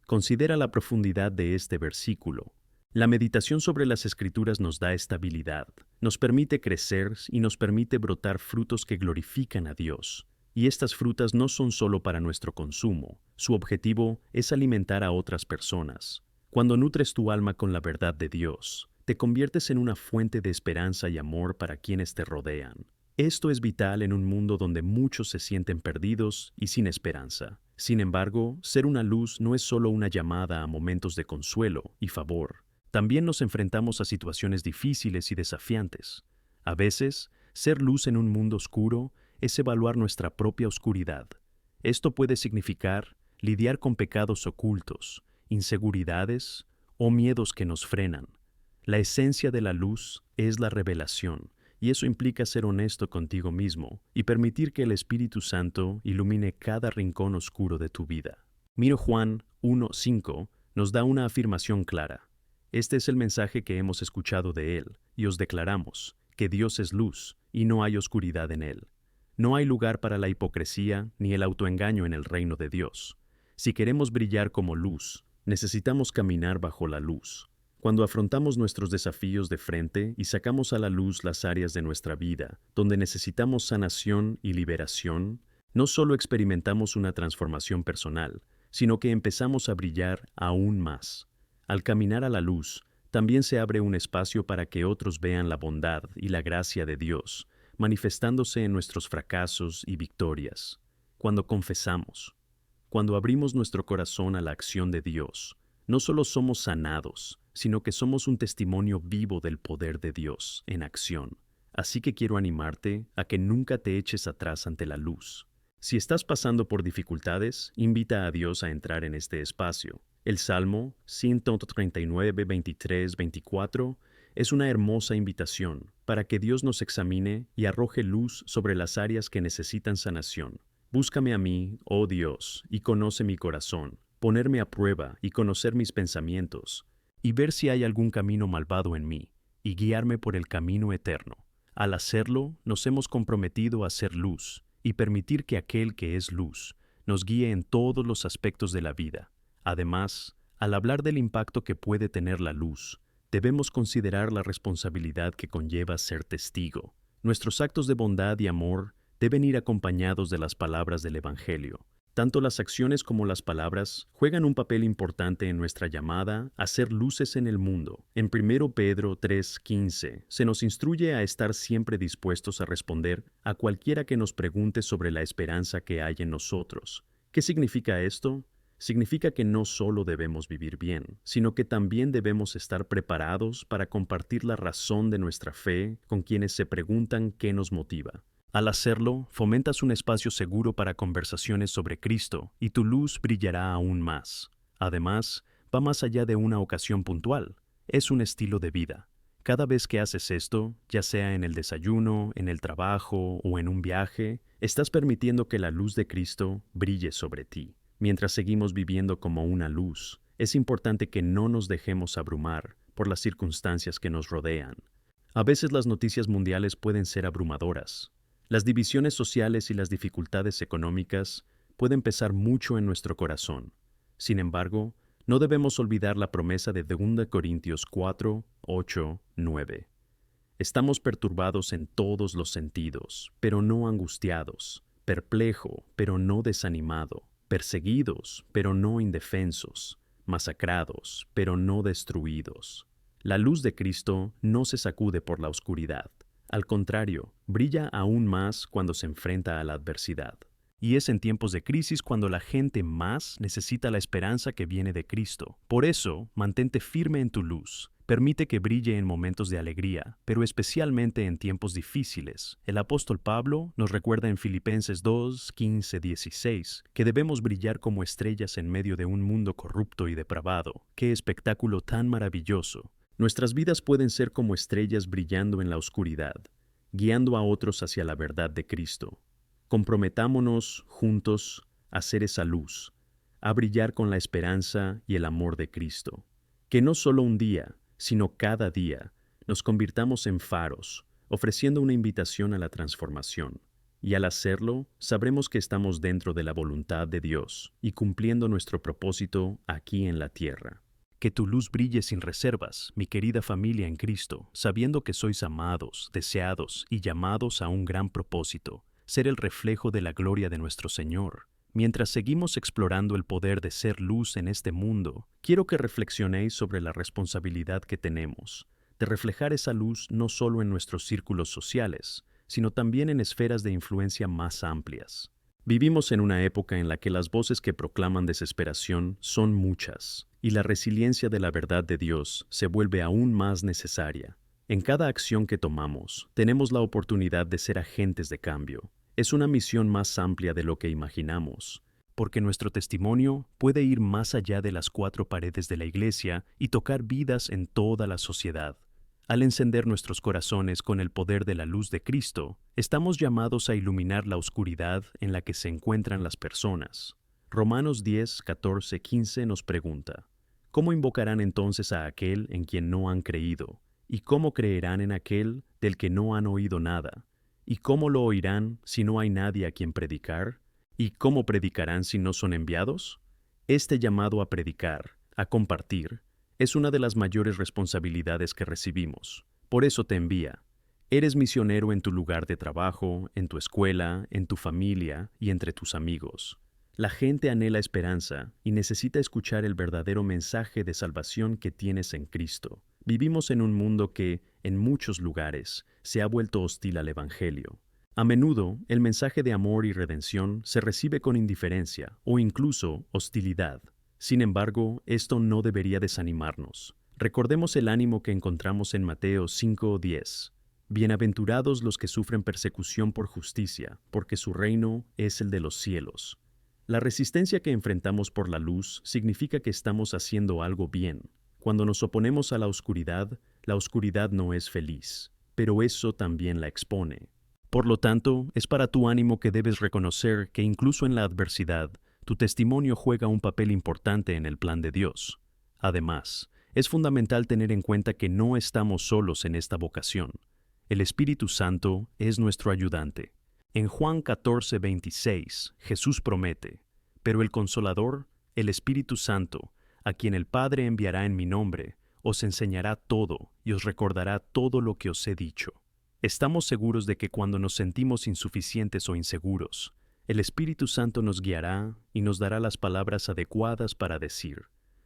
Speaker 1: Considera la profundidad de este versículo. La meditación sobre las Escrituras nos da estabilidad, nos permite crecer y nos permite brotar frutos que glorifican a Dios. Y estas frutas no son solo para nuestro consumo, su objetivo es alimentar a otras personas. Cuando nutres tu alma con la verdad de Dios, te conviertes en una fuente de esperanza y amor para quienes te rodean. Esto es vital en un mundo donde muchos se sienten perdidos y sin esperanza. Sin embargo, ser una luz no es solo una llamada a momentos de consuelo y favor. También nos enfrentamos a situaciones difíciles y desafiantes. A veces, ser luz en un mundo oscuro es evaluar nuestra propia oscuridad. Esto puede significar lidiar con pecados ocultos, inseguridades o miedos que nos frenan. La esencia de la luz es la revelación, y eso implica ser honesto contigo mismo y permitir que el Espíritu Santo ilumine cada rincón oscuro de tu vida. Juan 1:5 nos da una afirmación clara. Este es el mensaje que hemos escuchado de Él, y os declaramos que Dios es luz y no hay oscuridad en Él. No hay lugar para la hipocresía ni el autoengaño en el reino de Dios. Si queremos brillar como luz, necesitamos caminar bajo la luz. Cuando afrontamos nuestros desafíos de frente y sacamos a la luz las áreas de nuestra vida donde necesitamos sanación y liberación, no solo experimentamos una transformación personal, sino que empezamos a brillar aún más. Al caminar a la luz, también se abre un espacio para que otros vean la bondad y la gracia de Dios, manifestándose en nuestros fracasos y victorias. Cuando confesamos, cuando abrimos nuestro corazón a la acción de Dios, no solo somos sanados, sino que somos un testimonio vivo del poder de Dios en acción. Así que quiero animarte a que nunca te eches atrás ante la luz. Si estás pasando por dificultades, invita a Dios a entrar en este espacio. El Salmo 139, 23, 24 es una hermosa invitación para que Dios nos examine y arroje luz sobre las áreas que necesitan sanación. Búscame a mí, oh Dios, y conoce mi corazón, ponerme a prueba y conocer mis pensamientos, y ver si hay algún camino malvado en mí, y guiarme por el camino eterno. Al hacerlo, nos hemos comprometido a ser luz y permitir que aquel que es luz nos guíe en todos los aspectos de la vida. Además, al hablar del impacto que puede tener la luz, debemos considerar la responsabilidad que conlleva ser testigo. Nuestros actos de bondad y amor deben ir acompañados de las palabras del Evangelio. Tanto las acciones como las palabras juegan un papel importante en nuestra llamada a ser luces en el mundo. En 1 Pedro 3:15 se nos instruye a estar siempre dispuestos a responder a cualquiera que nos pregunte sobre la esperanza que hay en nosotros. ¿Qué significa esto? Significa que no solo debemos vivir bien, sino que también debemos estar preparados para compartir la razón de nuestra fe con quienes se preguntan qué nos motiva. Al hacerlo, fomentas un espacio seguro para conversaciones sobre Cristo y tu luz brillará aún más. Además, va más allá de una ocasión puntual. Es un estilo de vida. Cada vez que haces esto, ya sea en el desayuno, en el trabajo o en un viaje, estás permitiendo que la luz de Cristo brille sobre ti. Mientras seguimos viviendo como una luz, es importante que no nos dejemos abrumar por las circunstancias que nos rodean. A veces las noticias mundiales pueden ser abrumadoras. Las divisiones sociales y las dificultades económicas pueden pesar mucho en nuestro corazón. Sin embargo, no debemos olvidar la promesa de 2 Corintios 4, 8, 9. Estamos perturbados en todos los sentidos, pero no angustiados, perplejo, pero no desanimado, perseguidos, pero no indefensos, masacrados, pero no destruidos. La luz de Cristo no se sacude por la oscuridad. Al contrario, brilla aún más cuando se enfrenta a la adversidad. Y es en tiempos de crisis cuando la gente más necesita la esperanza que viene de Cristo. Por eso, mantente firme en tu luz. Permite que brille en momentos de alegría, pero especialmente en tiempos difíciles. El apóstol Pablo nos recuerda en Filipenses 2, 15, 16, que debemos brillar como estrellas en medio de un mundo corrupto y depravado. ¡Qué espectáculo tan maravilloso! Nuestras vidas pueden ser como estrellas brillando en la oscuridad, guiando a otros hacia la verdad de Cristo. Comprometámonos juntos a ser esa luz, a brillar con la esperanza y el amor de Cristo. Que no solo un día, sino cada día, nos convirtamos en faros, ofreciendo una invitación a la transformación. Y al hacerlo, sabremos que estamos dentro de la voluntad de Dios y cumpliendo nuestro propósito aquí en la tierra. Que tu luz brille sin reservas, mi querida familia en Cristo, sabiendo que sois amados, deseados y llamados a un gran propósito, ser el reflejo de la gloria de nuestro Señor. Mientras seguimos explorando el poder de ser luz en este mundo, quiero que reflexionéis sobre la responsabilidad que tenemos, de reflejar esa luz no solo en nuestros círculos sociales, sino también en esferas de influencia más amplias. Vivimos en una época en la que las voces que proclaman desesperación son muchas, y la resiliencia de la verdad de Dios se vuelve aún más necesaria. En cada acción que tomamos, tenemos la oportunidad de ser agentes de cambio. Es una misión más amplia de lo que imaginamos, porque nuestro testimonio puede ir más allá de las 4 paredes de la iglesia y tocar vidas en toda la sociedad. Al encender nuestros corazones con el poder de la luz de Cristo, estamos llamados a iluminar la oscuridad en la que se encuentran las personas. Romanos 10, 14, 15 nos pregunta, ¿cómo invocarán entonces a aquel en quien no han creído? ¿Y cómo creerán en aquel del que no han oído nada? ¿Y cómo lo oirán si no hay nadie a quien predicar? ¿Y cómo predicarán si no son enviados? Este llamado a predicar, a compartir, es una de las mayores responsabilidades que recibimos. Por eso te envía. Eres misionero en tu lugar de trabajo, en tu escuela, en tu familia y entre tus amigos. La gente anhela esperanza y necesita escuchar el verdadero mensaje de salvación que tienes en Cristo. Vivimos en un mundo que, en muchos lugares, se ha vuelto hostil al Evangelio. A menudo, el mensaje de amor y redención se recibe con indiferencia o incluso hostilidad. Sin embargo, esto no debería desanimarnos. Recordemos el ánimo que encontramos en Mateo 5:10. Bienaventurados los que sufren persecución por justicia, porque su reino es el de los cielos. La resistencia que enfrentamos por la luz significa que estamos haciendo algo bien. Cuando nos oponemos a la oscuridad no es feliz, pero eso también la expone. Por lo tanto, es para tu ánimo que debes reconocer que incluso en la adversidad, tu testimonio juega un papel importante en el plan de Dios. Además, es fundamental tener en cuenta que no estamos solos en esta vocación. El Espíritu Santo es nuestro ayudante. En Juan 14:26, Jesús promete: pero el Consolador, el Espíritu Santo, a quien el Padre enviará en mi nombre, os enseñará todo y os recordará todo lo que os he dicho. Estamos seguros de que cuando nos sentimos insuficientes o inseguros, el Espíritu Santo nos guiará y nos dará las palabras adecuadas para decir.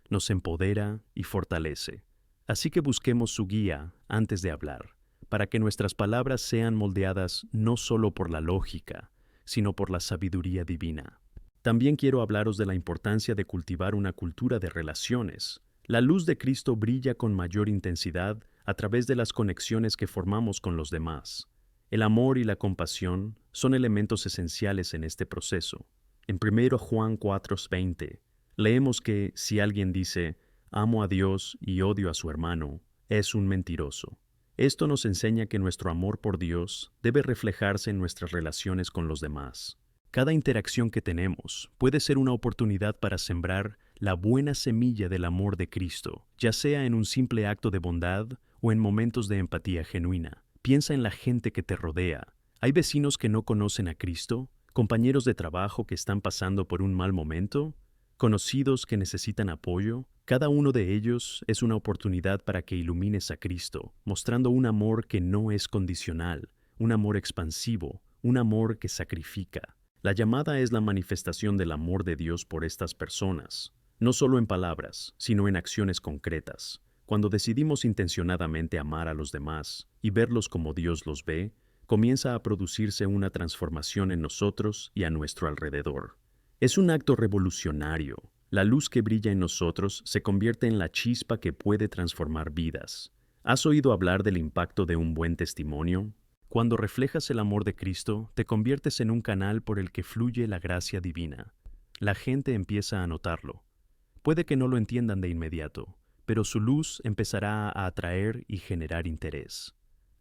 Speaker 1: Nos empodera y fortalece. Así que busquemos su guía antes de hablar, para que nuestras palabras sean moldeadas no solo por la lógica, sino por la sabiduría divina. También quiero hablaros de la importancia de cultivar una cultura de relaciones. La luz de Cristo brilla con mayor intensidad a través de las conexiones que formamos con los demás. El amor y la compasión son elementos esenciales en este proceso. En 1 Juan 4:20, leemos que si alguien dice, amo a Dios y odio a su hermano, es un mentiroso. Esto nos enseña que nuestro amor por Dios debe reflejarse en nuestras relaciones con los demás. Cada interacción que tenemos puede ser una oportunidad para sembrar la buena semilla del amor de Cristo, ya sea en un simple acto de bondad o en momentos de empatía genuina. Piensa en la gente que te rodea. ¿Hay vecinos que no conocen a Cristo? ¿Compañeros de trabajo que están pasando por un mal momento? ¿Conocidos que necesitan apoyo? Cada uno de ellos es una oportunidad para que ilumines a Cristo, mostrando un amor que no es condicional, un amor expansivo, un amor que sacrifica. La llamada es la manifestación del amor de Dios por estas personas, no solo en palabras, sino en acciones concretas. Cuando decidimos intencionadamente amar a los demás y verlos como Dios los ve, comienza a producirse una transformación en nosotros y a nuestro alrededor. Es un acto revolucionario. La luz que brilla en nosotros se convierte en la chispa que puede transformar vidas. ¿Has oído hablar del impacto de un buen testimonio? Cuando reflejas el amor de Cristo, te conviertes en un canal por el que fluye la gracia divina. La gente empieza a notarlo. Puede que no lo entiendan de inmediato, pero su luz empezará a atraer y generar interés.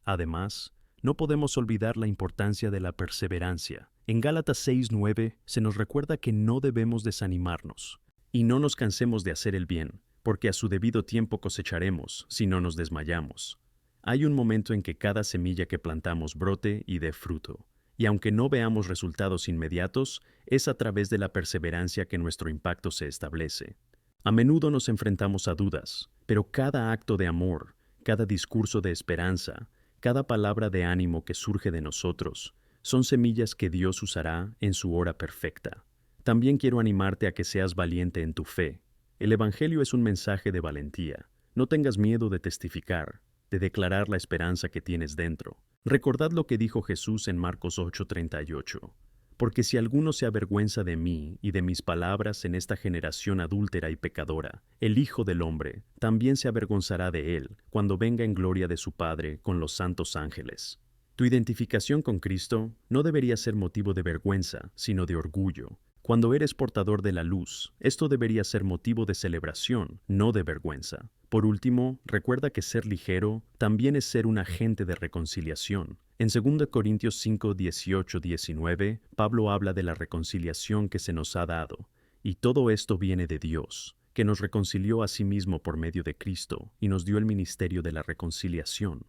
Speaker 1: Además, no podemos olvidar la importancia de la perseverancia. En Gálatas 6:9 se nos recuerda que no debemos desanimarnos y no nos cansemos de hacer el bien, porque a su debido tiempo cosecharemos si no nos desmayamos. Hay un momento en que cada semilla que plantamos brote y dé fruto, y aunque no veamos resultados inmediatos, es a través de la perseverancia que nuestro impacto se establece. A menudo nos enfrentamos a dudas, pero cada acto de amor, cada discurso de esperanza, cada palabra de ánimo que surge de nosotros, son semillas que Dios usará en su hora perfecta. También quiero animarte a que seas valiente en tu fe. El Evangelio es un mensaje de valentía. No tengas miedo de testificar, de declarar la esperanza que tienes dentro. Recordad lo que dijo Jesús en Marcos 8:38. Porque si alguno se avergüenza de mí y de mis palabras en esta generación adúltera y pecadora, el Hijo del Hombre también se avergonzará de él cuando venga en gloria de su Padre con los santos ángeles. Tu identificación con Cristo no debería ser motivo de vergüenza, sino de orgullo. Cuando eres portador de la luz, esto debería ser motivo de celebración, no de vergüenza. Por último, recuerda que ser ligero también es ser un agente de reconciliación. En 2 Corintios 5:18-19, Pablo habla de la reconciliación que se nos ha dado, y todo esto viene de Dios, que nos reconcilió a sí mismo por medio de Cristo y nos dio el ministerio de la reconciliación.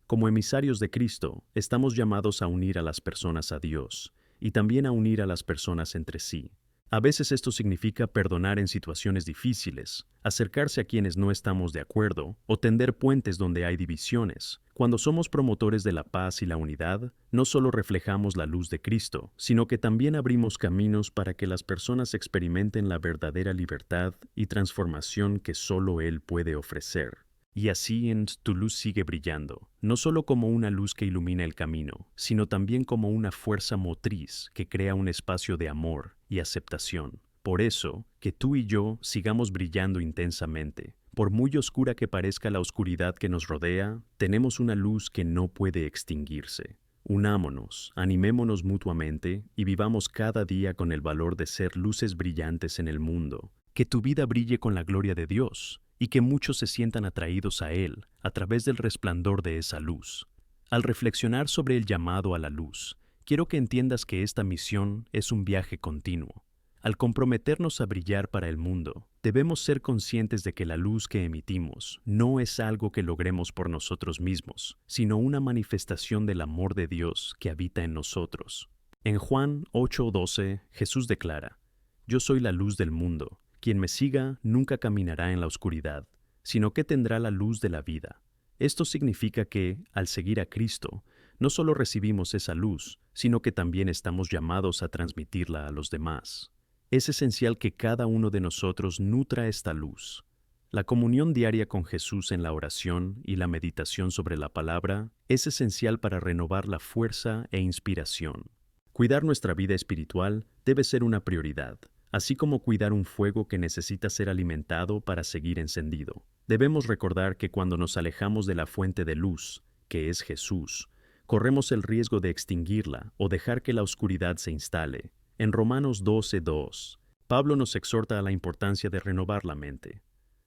Speaker 1: Como emisarios de Cristo, estamos llamados a unir a las personas a Dios, y también a unir a las personas entre sí. A veces esto significa perdonar en situaciones difíciles, acercarse a quienes no estamos de acuerdo o tender puentes donde hay divisiones. Cuando somos promotores de la paz y la unidad, no solo reflejamos la luz de Cristo, sino que también abrimos caminos para que las personas experimenten la verdadera libertad y transformación que solo Él puede ofrecer. Y así tu luz sigue brillando, no solo como una luz que ilumina el camino, sino también como una fuerza motriz que crea un espacio de amor y aceptación. Por eso, que tú y yo sigamos brillando intensamente. Por muy oscura que parezca la oscuridad que nos rodea, tenemos una luz que no puede extinguirse. Unámonos, animémonos mutuamente y vivamos cada día con el valor de ser luces brillantes en el mundo. Que tu vida brille con la gloria de Dios y que muchos se sientan atraídos a Él a través del resplandor de esa luz. Al reflexionar sobre el llamado a la luz, quiero que entiendas que esta misión es un viaje continuo. Al comprometernos a brillar para el mundo, debemos ser conscientes de que la luz que emitimos no es algo que logremos por nosotros mismos, sino una manifestación del amor de Dios que habita en nosotros. En Juan 8:12, Jesús declara: Yo soy la luz del mundo. Quien me siga nunca caminará en la oscuridad, sino que tendrá la luz de la vida. Esto significa que, al seguir a Cristo, no solo recibimos esa luz, sino que también estamos llamados a transmitirla a los demás. Es esencial que cada uno de nosotros nutra esta luz. La comunión diaria con Jesús en la oración y la meditación sobre la palabra es esencial para renovar la fuerza e inspiración. Cuidar nuestra vida espiritual debe ser una prioridad, así como cuidar un fuego que necesita ser alimentado para seguir encendido. Debemos recordar que cuando nos alejamos de la fuente de luz, que es Jesús, corremos el riesgo de extinguirla o dejar que la oscuridad se instale. En Romanos 12:2, Pablo nos exhorta a la importancia de renovar la mente.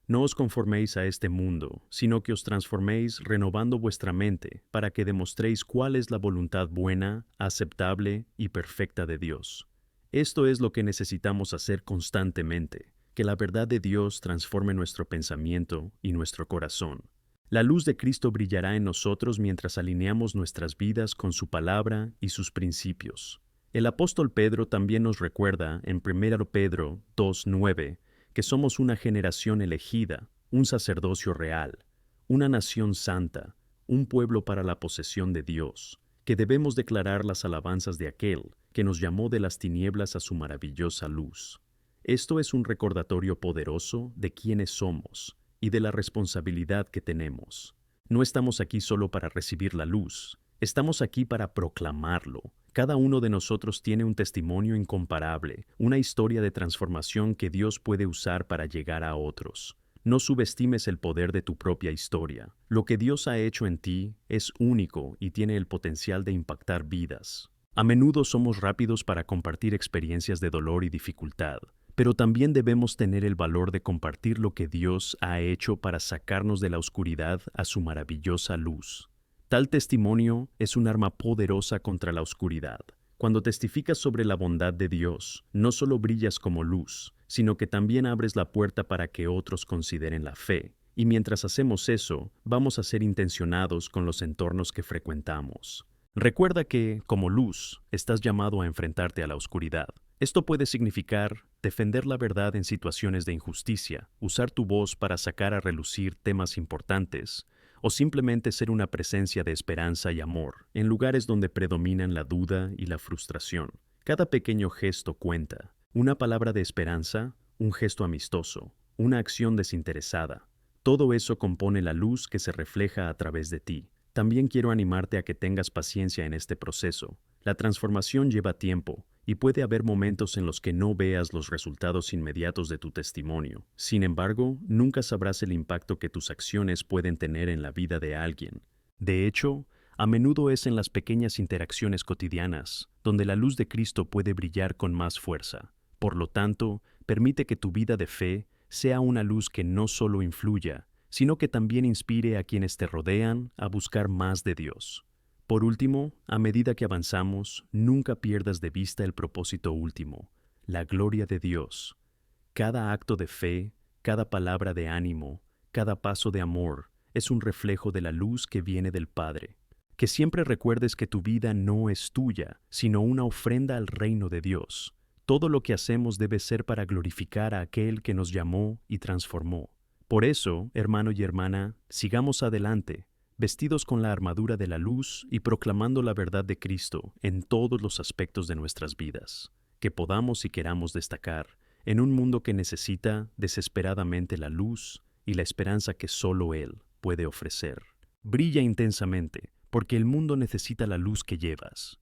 Speaker 1: No os conforméis a este mundo, sino que os transforméis renovando vuestra mente para que demostréis cuál es la voluntad buena, aceptable y perfecta de Dios. Esto es lo que necesitamos hacer constantemente, que la verdad de Dios transforme nuestro pensamiento y nuestro corazón. La luz de Cristo brillará en nosotros mientras alineamos nuestras vidas con su palabra y sus principios. El apóstol Pedro también nos recuerda en 1 Pedro 2:9 que somos una generación elegida, un sacerdocio real, una nación santa, un pueblo para la posesión de Dios, que debemos declarar las alabanzas de aquel que nos llamó de las tinieblas a su maravillosa luz. Esto es un recordatorio poderoso de quiénes somos y de la responsabilidad que tenemos. No estamos aquí solo para recibir la luz, estamos aquí para proclamarlo. Cada uno de nosotros tiene un testimonio incomparable, una historia de transformación que Dios puede usar para llegar a otros. No subestimes el poder de tu propia historia. Lo que Dios ha hecho en ti es único y tiene el potencial de impactar vidas. A menudo somos rápidos para compartir experiencias de dolor y dificultad, pero también debemos tener el valor de compartir lo que Dios ha hecho para sacarnos de la oscuridad a su maravillosa luz. Tal testimonio es un arma poderosa contra la oscuridad. Cuando testificas sobre la bondad de Dios, no solo brillas como luz, sino que también abres la puerta para que otros consideren la fe. Y mientras hacemos eso, vamos a ser intencionados con los entornos que frecuentamos. Recuerda que, como luz, estás llamado a enfrentarte a la oscuridad. Esto puede significar defender la verdad en situaciones de injusticia, usar tu voz para sacar a relucir temas importantes, o simplemente ser una presencia de esperanza y amor en lugares donde predominan la duda y la frustración. Cada pequeño gesto cuenta. Una palabra de esperanza, un gesto amistoso, una acción desinteresada. Todo eso compone la luz que se refleja a través de ti. También quiero animarte a que tengas paciencia en este proceso. La transformación lleva tiempo y puede haber momentos en los que no veas los resultados inmediatos de tu testimonio. Sin embargo, nunca sabrás el impacto que tus acciones pueden tener en la vida de alguien. De hecho, a menudo es en las pequeñas interacciones cotidianas donde la luz de Cristo puede brillar con más fuerza. Por lo tanto, permite que tu vida de fe sea una luz que no solo influya, sino que también inspire a quienes te rodean a buscar más de Dios. Por último, a medida que avanzamos, nunca pierdas de vista el propósito último, la gloria de Dios. Cada acto de fe, cada palabra de ánimo, cada paso de amor, es un reflejo de la luz que viene del Padre. Que siempre recuerdes que tu vida no es tuya, sino una ofrenda al reino de Dios. Todo lo que hacemos debe ser para glorificar a aquel que nos llamó y transformó. Por eso, hermano y hermana, sigamos adelante, vestidos con la armadura de la luz y proclamando la verdad de Cristo en todos los aspectos de nuestras vidas, que podamos y queramos destacar en un mundo que necesita desesperadamente la luz y la esperanza que solo Él puede ofrecer. Brilla intensamente, porque el mundo necesita la luz que llevas.